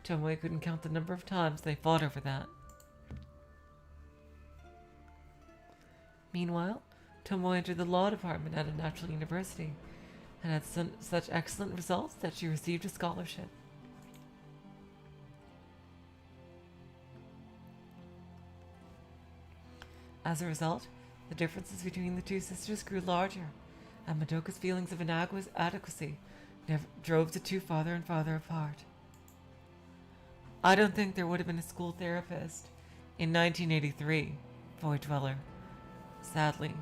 Tomoe couldn't count the number of times they fought over that. Meanwhile, Tomoe entered the law department at a natural university and had such excellent results that she received a scholarship. As a result, the differences between the two sisters grew larger, and Madoka's feelings of inadequacy drove the two farther and farther apart. I don't think there would have been a school therapist in 1983, Void Dweller. Sadly.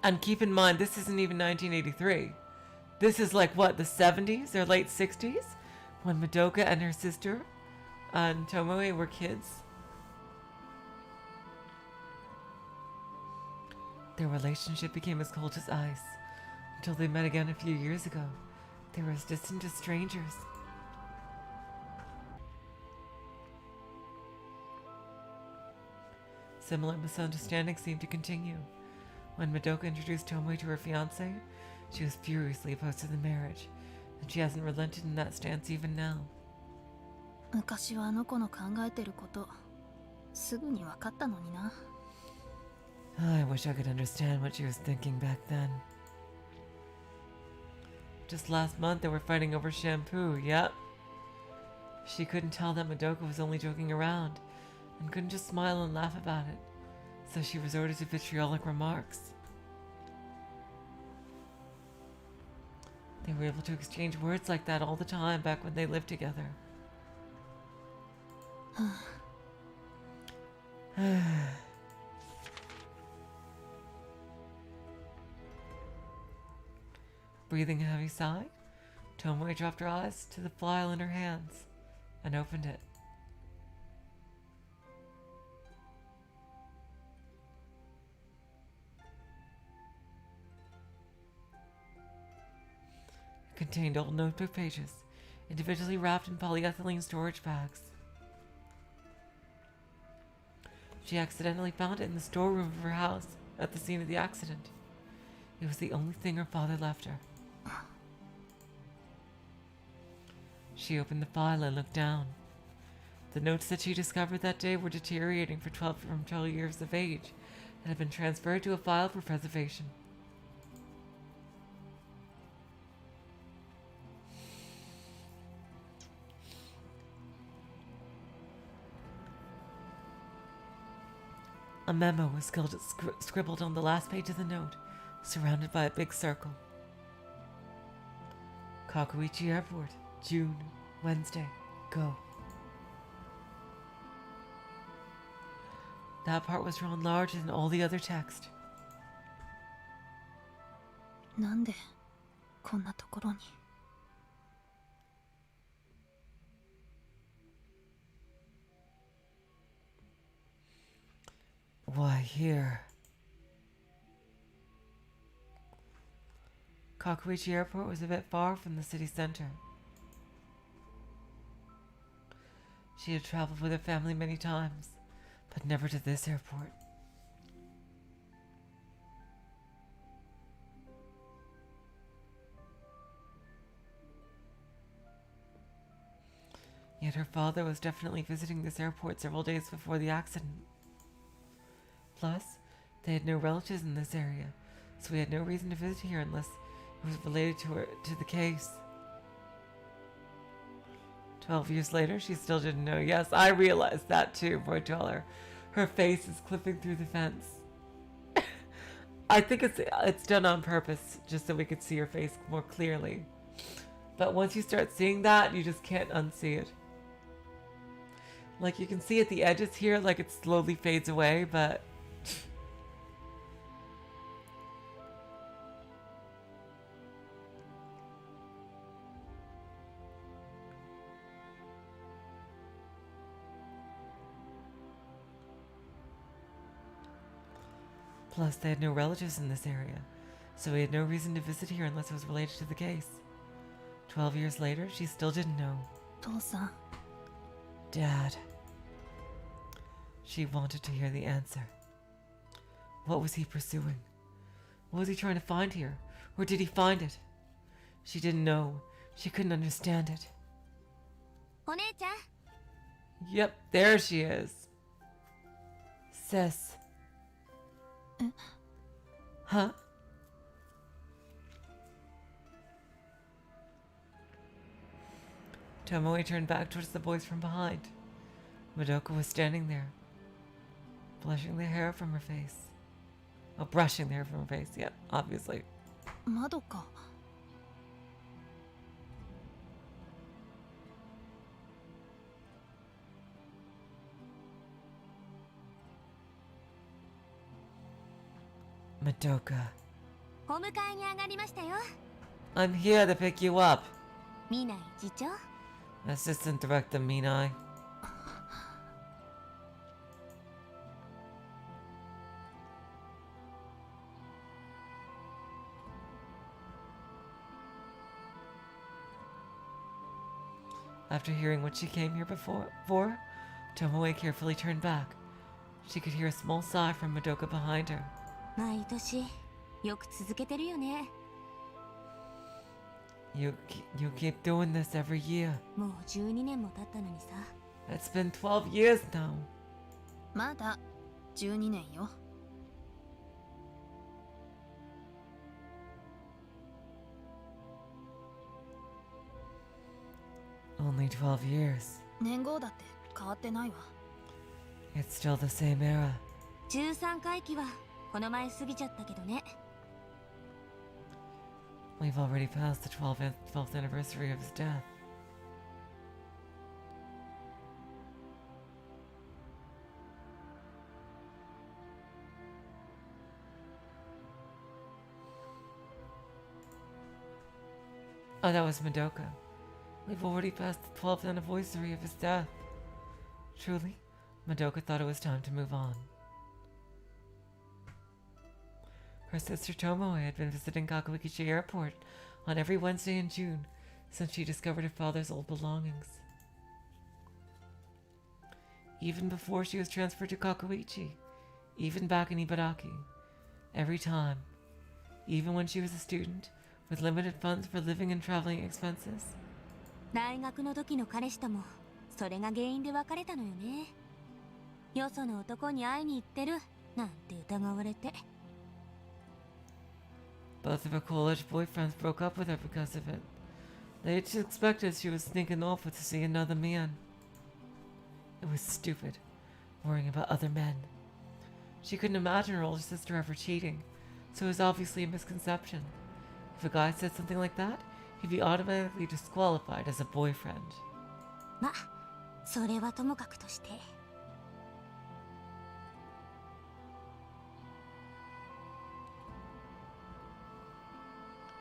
And keep in mind, this isn't even 1983. This is like, what, the 70s or late 60s? When Madoka and her sister and Tomoe were kids. Their relationship became as cold as ice until they met again a few years ago. They were as distant as strangers. Similar misunderstandings seemed to continue. When Madoka introduced Tomoe to her fiancé, she was furiously opposed to the marriage, and she hasn't relented in that stance even now. 昔はあの子の考えてることすぐに分かったのにな。I wish I could understand what she was thinking back then. Just last month they were fighting over shampoo, yep. She couldn't tell that Madoka was only joking around, and couldn't just smile and laugh about it, so she resorted to vitriolic remarks. They were able to exchange words like that all the time back when they lived together. Breathing a heavy sigh, Tomoe dropped her eyes to the file in her hands and opened it. It contained old notebook pages, individually wrapped in polyethylene storage bags. She accidentally found it in the storeroom of her house at the scene of the accident. It was the only thing her father left her. She opened the file and looked down. The notes that she discovered that day were deteriorating from 12 years of age and had been transferred to a file for preservation. A memo was scribbled on the last page of the note, surrounded by a big circle. Kageboushi Airport, June, Wednesday, go. That part was drawn larger than all the other text. なんでこんなところに。Why here? Kageboushi Airport was a bit far from the city center. She had traveled with her family many times, but never to this airport. Yet her father was definitely visiting this airport several days before the accident. Plus, they had no relatives in this area, so we had no reason to visit here unless it was related to the case. 12 years later, she still didn't know. Yes, I realized that too, Void Dweller. Her face is clipping through the fence. I think it's done on purpose, just so we could see her face more clearly. But once you start seeing that, you just can't unsee it. Like, you can see at the edges here, like it slowly fades away, but... Plus, they had no relatives in this area, so he had no reason to visit here unless it was related to the case. 12 years later, she still didn't know. 父さん Dad. She wanted to hear the answer. What was he pursuing? What was he trying to find here? Or did he find it? She didn't know. She couldn't understand it. お姉ちゃん Yep, there she is. Sis. Huh? Tomoe turned back towards the boys from behind. Madoka was standing there, brushing the hair from her face. Oh, brushing the hair from her face, yeah, obviously. 窓か Madoka. お迎えに上がりましたよ I'm here to pick you up. 見ない次長 Assistant Director Minai. After hearing what she came here for, Tomoe carefully turned back. She could hear a small sigh from Madoka behind her. 毎年よく続けてるよね You keep doing this every year. もう12年も経ったのにさ It's been 12 years now. まだ12年よ Only 12 years. 年号だって変わってないわ It's still the same era. 13回忌はこの前過ぎちゃったけどね We've already passed the 12th anniversary of his death. Oh, that was Madoka. We've already passed the 12th anniversary of his death. Truly, Madoka thought it was time to move on. Her sister Tomoe had been visiting Kageboushi Airport on every Wednesday in June since she discovered her father's old belongings. Even before she was transferred to Kageboushi, even back in Ibaraki, every time, even when she was a student with limited funds for living and traveling expenses. 大学の時の彼氏ともそれが原因で別れたのよねよその男に会いに行ってるなんて疑われて Both of her college boyfriends broke up with her because of it. They each suspected she was sneaking off to see another man. It was stupid, worrying about other men. She couldn't imagine her older sister ever cheating, so it was obviously a misconception. If a guy said something like that, he'd be automatically disqualified as a boyfriend. ま、それはともかくとして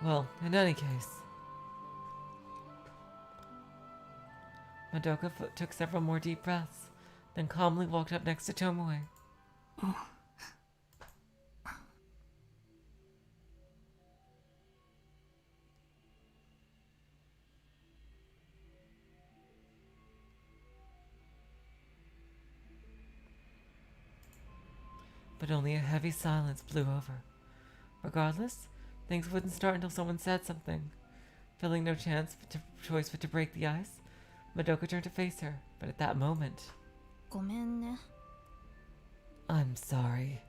Well, in any case, Madoka took several more deep breaths, then calmly walked up next to Tomoe. But only a heavy silence blew over. Regardless, things wouldn't start until someone said something. Feeling no choice but to break the ice, Madoka turned to face her, but at that moment... ごめんね I'm sorry.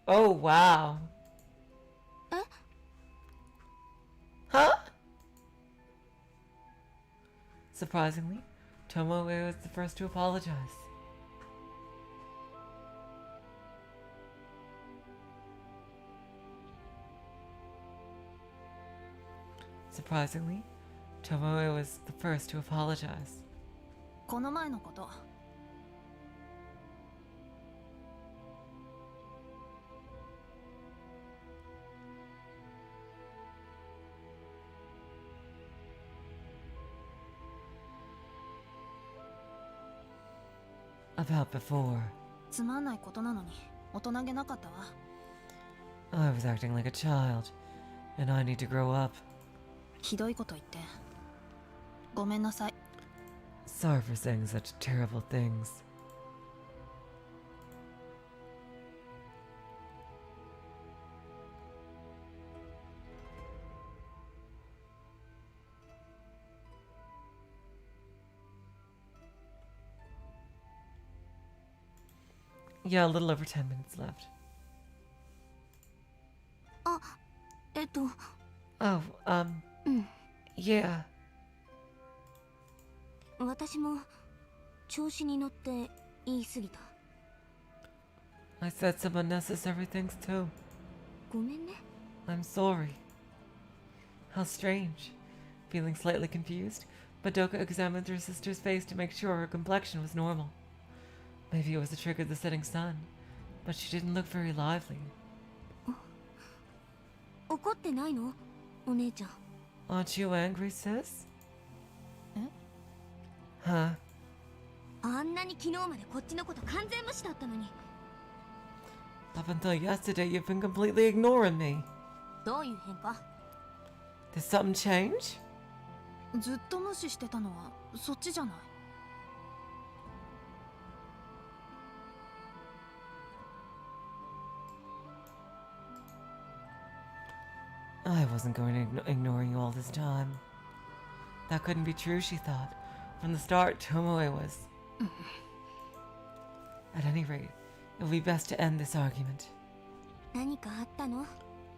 Oh, wow. え Huh? Surprisingly, Tomoe was the first to apologize. Surprisingly, Tomoe was the first to apologize. この前のこと About before. つまんないことなのに大人げなかったわ I was acting like a child, and I need to grow up. ひどいこと言って。ごめんなさい。 Sorry for saying such terrible things. Yeah, a little over 10 minutes left. あ、Oh, うん。 yeah. 私も調子に乗って言い過ぎた。 I said some unnecessary things too. ごめんね。 I'm sorry. How strange. Feeling slightly confused, Madoka examined her sister's face to make sure her complexion was normal. Maybe it was the trick of the setting sun, but she didn't look very lively. 怒ってないの？お姉ちゃん。 Aren't you angry, sis? え？ Huh? あんなに昨日までこっちのこと完全無視だったのに。 Up until yesterday, you've been completely ignoring me. どういう変化？ Did something change? ずっと無視してたのはそっちじゃない。 I wasn't going to ignore you all this time. That couldn't be true, she thought. From the start, Tomoe was. At any rate, it would be best to end this argument. 何かあったの？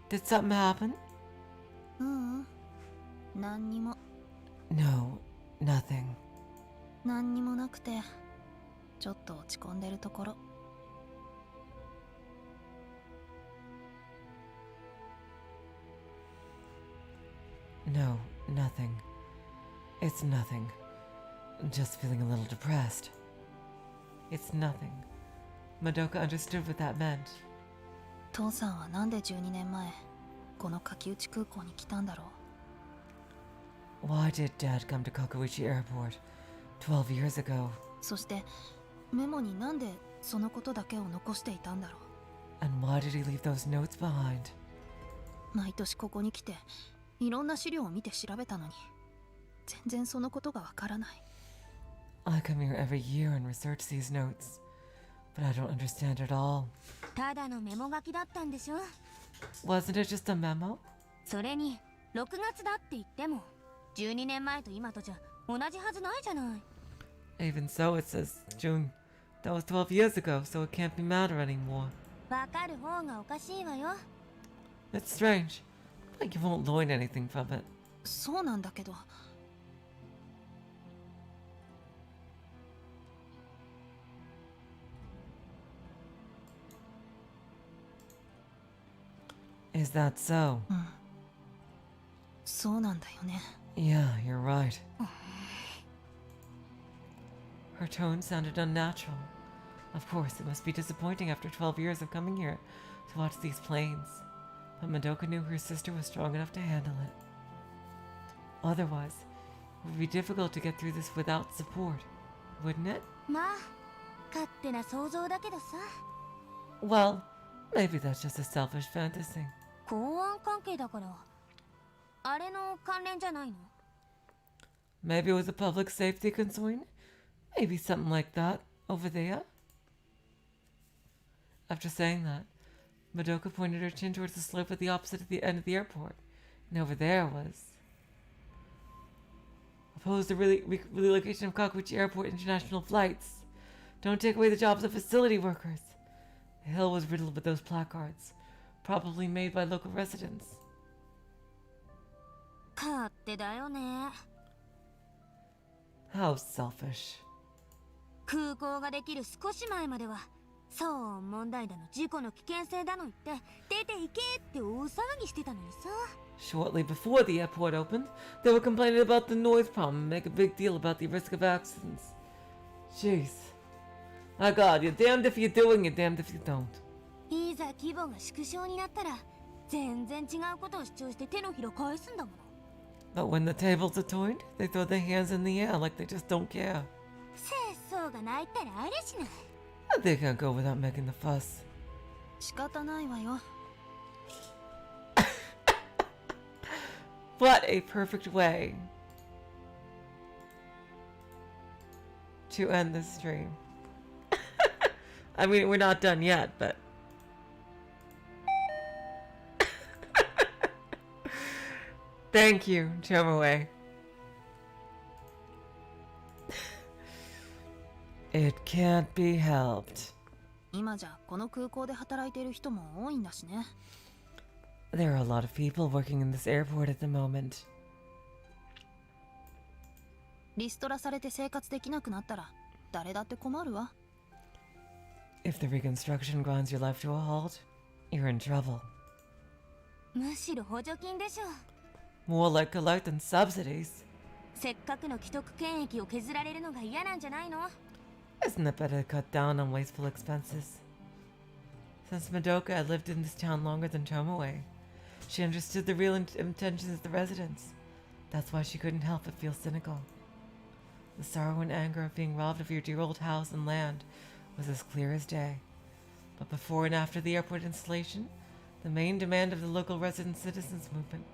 Did something happen? ううん。何にも。 No, nothing. 何にもなくて、ちょっと落ち込んでるところ。 No, nothing. It's nothing. Just feeling a little depressed. It's nothing. Madoka understood what that meant. 父さんはなんで12年前、この柿内空港に来たんだろう。 Why did Dad come to Kageboushi Airport 12 years ago? そしてメモになんでそのことだけを残していたんだろう。 And why did he leave those notes behind? 毎年ここに来ていろんな資料を見て調べたのに全然そのことがわからない。 I come here every year and research these notes, but I don't understand at all. ただのメモ書きだったんでしょ？ Wasn't it just a memo? それに6月だって言っても12年前と今とじゃ同じはずないじゃない。 Even so, it says June. That was 12 years ago, so it can't be matter anymore. わかる方がおかしいわよ。 It's strange. Like you won't learn anything from it. そうなんだけど。 Is that so? うん。そうなんだよね。 Yeah, you're right. Her tone sounded unnatural. Of course, it must be disappointing after 12 years of coming here to watch these planes. But Madoka knew her sister was strong enough to handle it. Otherwise, it would be difficult to get through this without support, wouldn't it? まあ、勝手な想像だけどさ。 Well, maybe that's just a selfish fantasy. 公安関係だから、あれの関連じゃないの？ Maybe it was a public safety concern? Maybe something like that over there? After saying that, Madoka pointed her chin towards the slope at the opposite end of the airport, and over there was... Oppose the relocation of Kakuichi Airport international flights. Don't take away the jobs of facility workers. The hill was riddled with those placards, probably made by local residents. 勝手だよね。 How selfish. 空港ができる少し前までは騒音問題だの事故の危険性だの言って出て行けって大騒ぎしてたのにさ。 Shortly before the airport opened, they were complaining about the noise problem and make a big deal about the risk of accidents. Jeez. My God, you're damned if you do and you're damned if you don't. いざ規模が縮小になったら全然違うことを主張して手のひら返すんだもの。 But when the tables are turned, they throw their hands in the air like they just don't care. 節操がないったらあれしない。 They can't go without making the fuss. 仕方ないわよ。What a perfect way to end this stream. I mean, we're not done yet, but... Thank you, Tomoe. It can't be helped. 今じゃこの空港で働いている人も多いんだしね。There are a lot of people working in this airport at the moment. リストラされて生活できなくなったら誰だって困るわ。If the reconstruction grinds your life to a halt, you're in trouble. むしろ補助金でしょ。 More like collecting subsidies. せっかくの既得権益を削られるのが嫌なんじゃないの？ Isn't it better to cut down on wasteful expenses? Since Madoka had lived in this town longer than Tomoe, she understood the real intentions of the residents. That's why she couldn't help but feel cynical. The sorrow and anger of being robbed of your dear old house and land was as clear as day. But before and after the airport installation, the main demand of the local resident citizens movement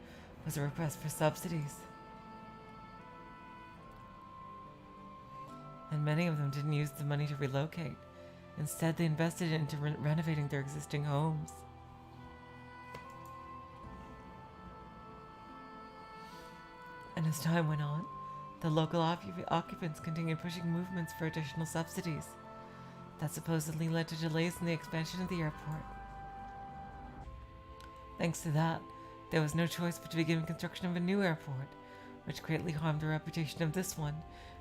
was a request for subsidies. And many of them didn't use the money to relocate. Instead, they invested it into renovating their existing homes. And as time went on, the local occupants continued pushing movements for additional subsidies. That supposedly led to delays in the expansion of the airport. Thanks to that, there was no choice but to begin construction of a new airport, which greatly harmed the reputation of this one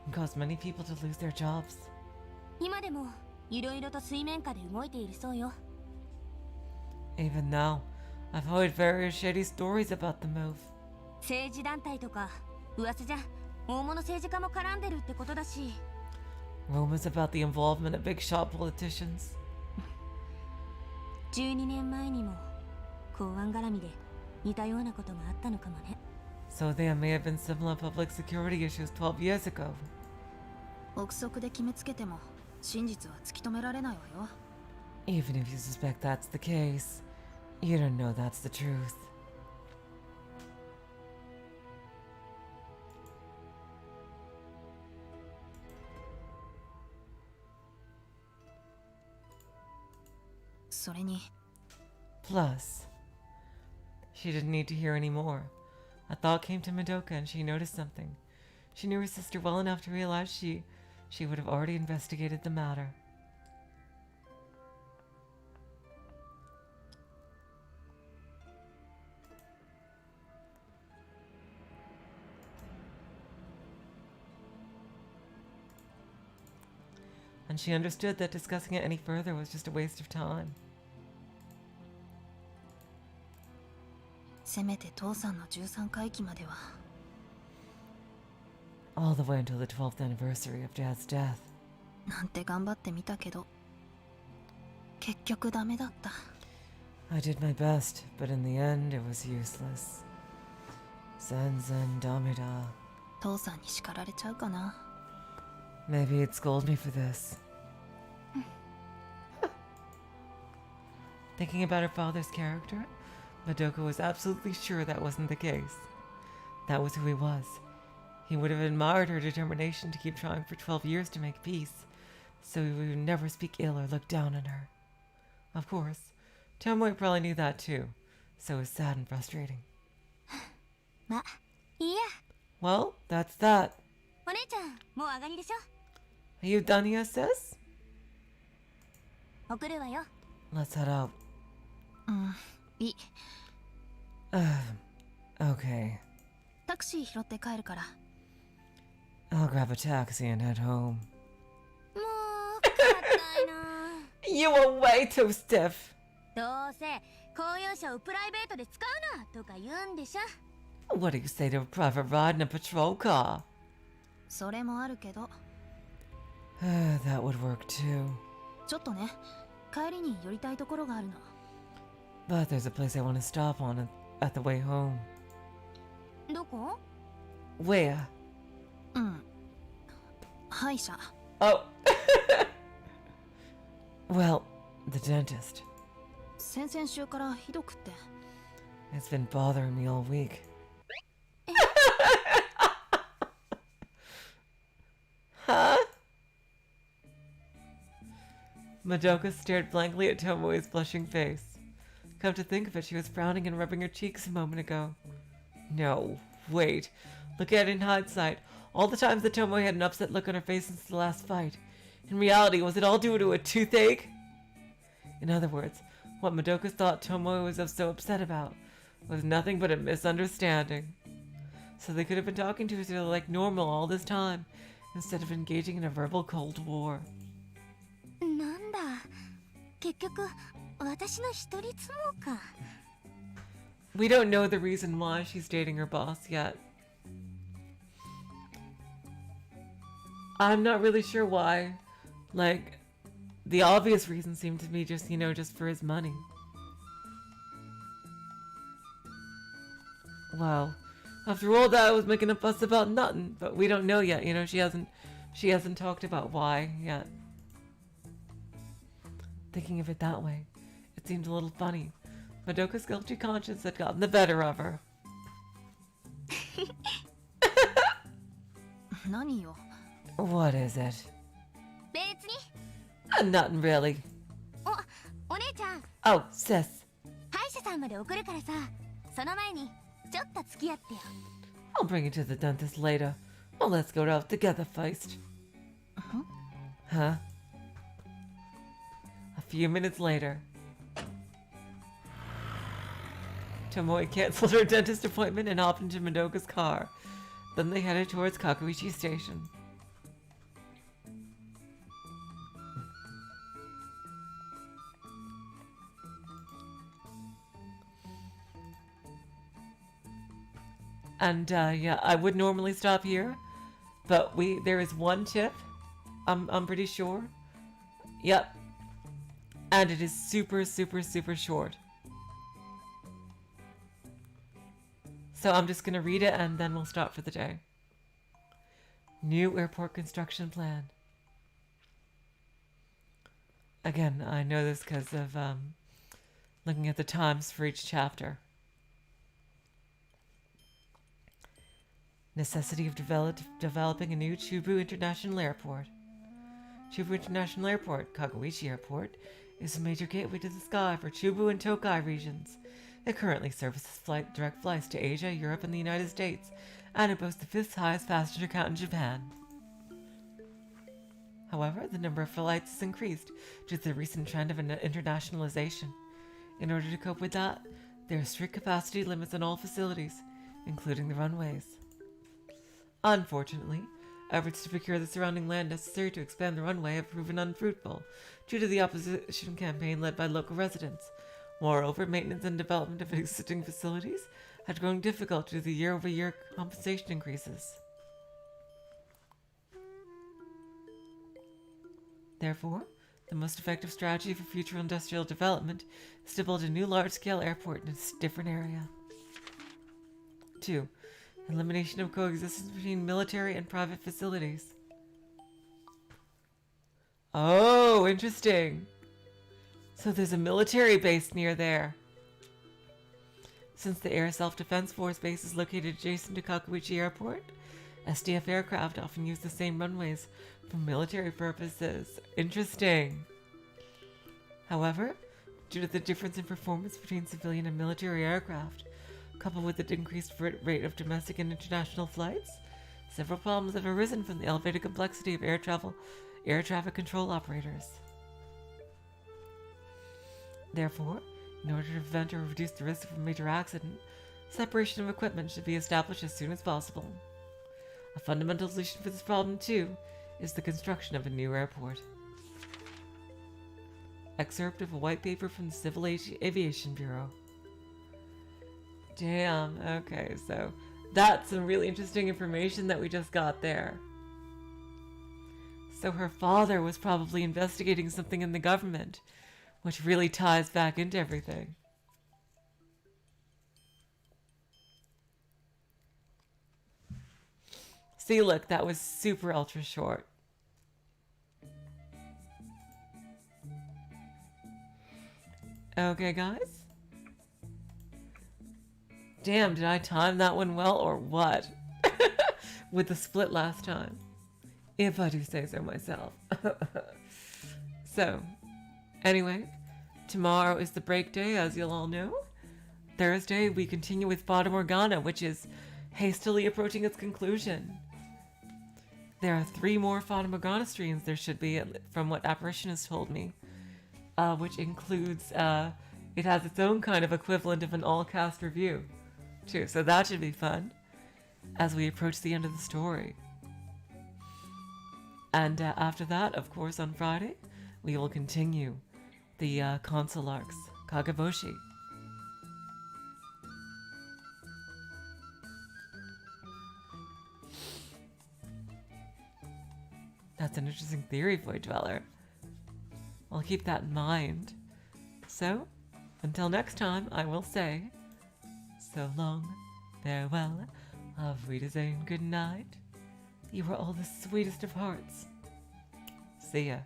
and caused many people to lose their jobs. 今でもいろいろと水面下で動いているそうよ。 Even now, I've heard various shady stories about the move. 政治団体とか噂じゃ大物政治家も絡んでるってことだし。 Rumors about the involvement of big shot politicians. 12年前にも公安絡みで似たようなことがあったのかもね。 So there may have been similar public security issues 12 years ago. 憶測で決めつけても真実は突き止められないわよ。 Even if you suspect that's the case, you don't know that's the truth. Plus, she didn't need to hear any more. A thought came to Madoka and she noticed something. She knew her sister well enough to realize she would have already investigated the matter. And she understood that discussing it any further was just a waste of time. せめて父さんの13回忌までは。 All the way until the 12th anniversary of Dad's death. なんて頑張ってみたけど、結局ダメだった。 I did my best, but in the end it was useless. Zen dameda. 父さんに叱られちゃうかな。 Maybe he'd scold me for this. Thinking about her father's character, Madoka was absolutely sure that wasn't the case. That was who he was. He would have admired her determination to keep trying for 12 years to make peace, so he would never speak ill or look down on her. Of course, Tomoe probably knew that too, so it was sad and frustrating. ま、いいや。 Well, that's that. お姉ちゃん、もう上がりでしょ。 Are you done, he says? 送るわよ。 Let's head out. いい。Okay. タクシー拾って帰るから。 I'll grab a taxi and head home. もう、硬いな。 You are way too stiff. どうせ、公用車をプライベートで使うなとか言うんでしょ。 What do you say to a private ride in a patrol car? それもあるけど。That would work too. ちょっとね、帰りに寄りたいところがあるの。 But there's a place I want to stop on at the way home. どこ？ Where? 歯医者。 Oh. Well, the dentist. 先々週からひどくって。 It's been bothering me all week. Madoka stared blankly at Tomoe's blushing face. Come to think of it, she was frowning and rubbing her cheeks a moment ago. No, wait. Look at it in hindsight. All the times that Tomoe had an upset look on her face since the last fight. In reality, was it all due to a toothache? In other words, what Madoka thought Tomoe was so upset about was nothing but a misunderstanding. So they could have been talking to each other like normal all this time, instead of engaging in a verbal Cold War. なんだ、結局私の一人相撲か。We don't know the reason why she's dating her boss yet. I'm not really sure why. Like, the obvious reason seemed to be just, just for his money. Wow. After all that, I was making a fuss about nothing, but we don't know yet. She hasn't talked about why yet. Thinking of it that way, it seemed a little funny. Madoka's guilty conscience had gotten the better of her. 何よ。 What is it? 別に。Nothing really. お姉ちゃん。 Oh, sis. 歯医者さんまで送るからさ、その前にちょっと付き合ってよ。I'll bring you to the dentist later. Well, let's go out together first. Huh? A few minutes later. Tomoe canceled her dentist appointment and hopped into Madoka's car. Then they headed towards Kageboushi Station. And yeah, I would normally stop here, but there is one tip. I'm pretty sure. Yep. And it is super, super, super short. So I'm just gonna read it and then we'll stop for the day. New airport construction plan. Again, I know this because of looking at the times for each chapter. Necessity of developing a new Chubu International Airport. Chubu International Airport, Kageboushi Airport, is a major gateway to the sky for Chubu and Tokai regions. It currently services direct flights to Asia, Europe, and the United States, and it boasts the 5th highest passenger count in Japan. However, the number of flights has increased due to the recent trend of internationalization. In order to cope with that, there are strict capacity limits on all facilities, including the runways. Unfortunately, efforts to procure the surrounding land necessary to expand the runway have proven unfruitful due to the opposition campaign led by local residents. Moreover, maintenance and development of existing facilities had grown difficult due to the year-over-year compensation increases. Therefore, the most effective strategy for future industrial development is to build a new large-scale airport in a different area. 2. Elimination of coexistence between military and private facilities. Oh, interesting. So there's a military base near there. Since the Air Self-Defense Force base is located adjacent to Kageboushi Airport, SDF aircraft often use the same runways for military purposes. Interesting. However, due to the difference in performance between civilian and military aircraft, coupled with the increased rate of domestic and international flights, several problems have arisen from the elevated complexity of air traffic control operators. Therefore, in order to prevent or reduce the risk of a major accident, separation of equipment should be established as soon as possible. A fundamental solution for this problem, too, is the construction of a new airport. Excerpt of a white paper from the Civil Aviation Bureau. Damn, okay, so that's some really interesting information that we just got there. So her father was probably investigating something in the government, which really ties back into everything. See, look, that was super ultra short. Okay, guys. Damn, did I time that one well or what? With the split last time. If I do say so myself. So, Anyway, tomorrow is the break day, as you'll all know. Thursday, we continue with Fata Morgana, which is hastily approaching its conclusion. There are 3 more Fata Morgana streams there should be, from what Apparition has told me, which includes, it has its own kind of equivalent of an all-cast review, too. So that should be fun as we approach the end of the story. And after that, of course, on Friday, we will continue the console arcs, Kageboushi. That's an interesting theory, Void Dweller. I'll keep that in mind. So, until next time, I will say, so long, farewell, auf Wiedersehen, good night. You are all the sweetest of hearts. See ya.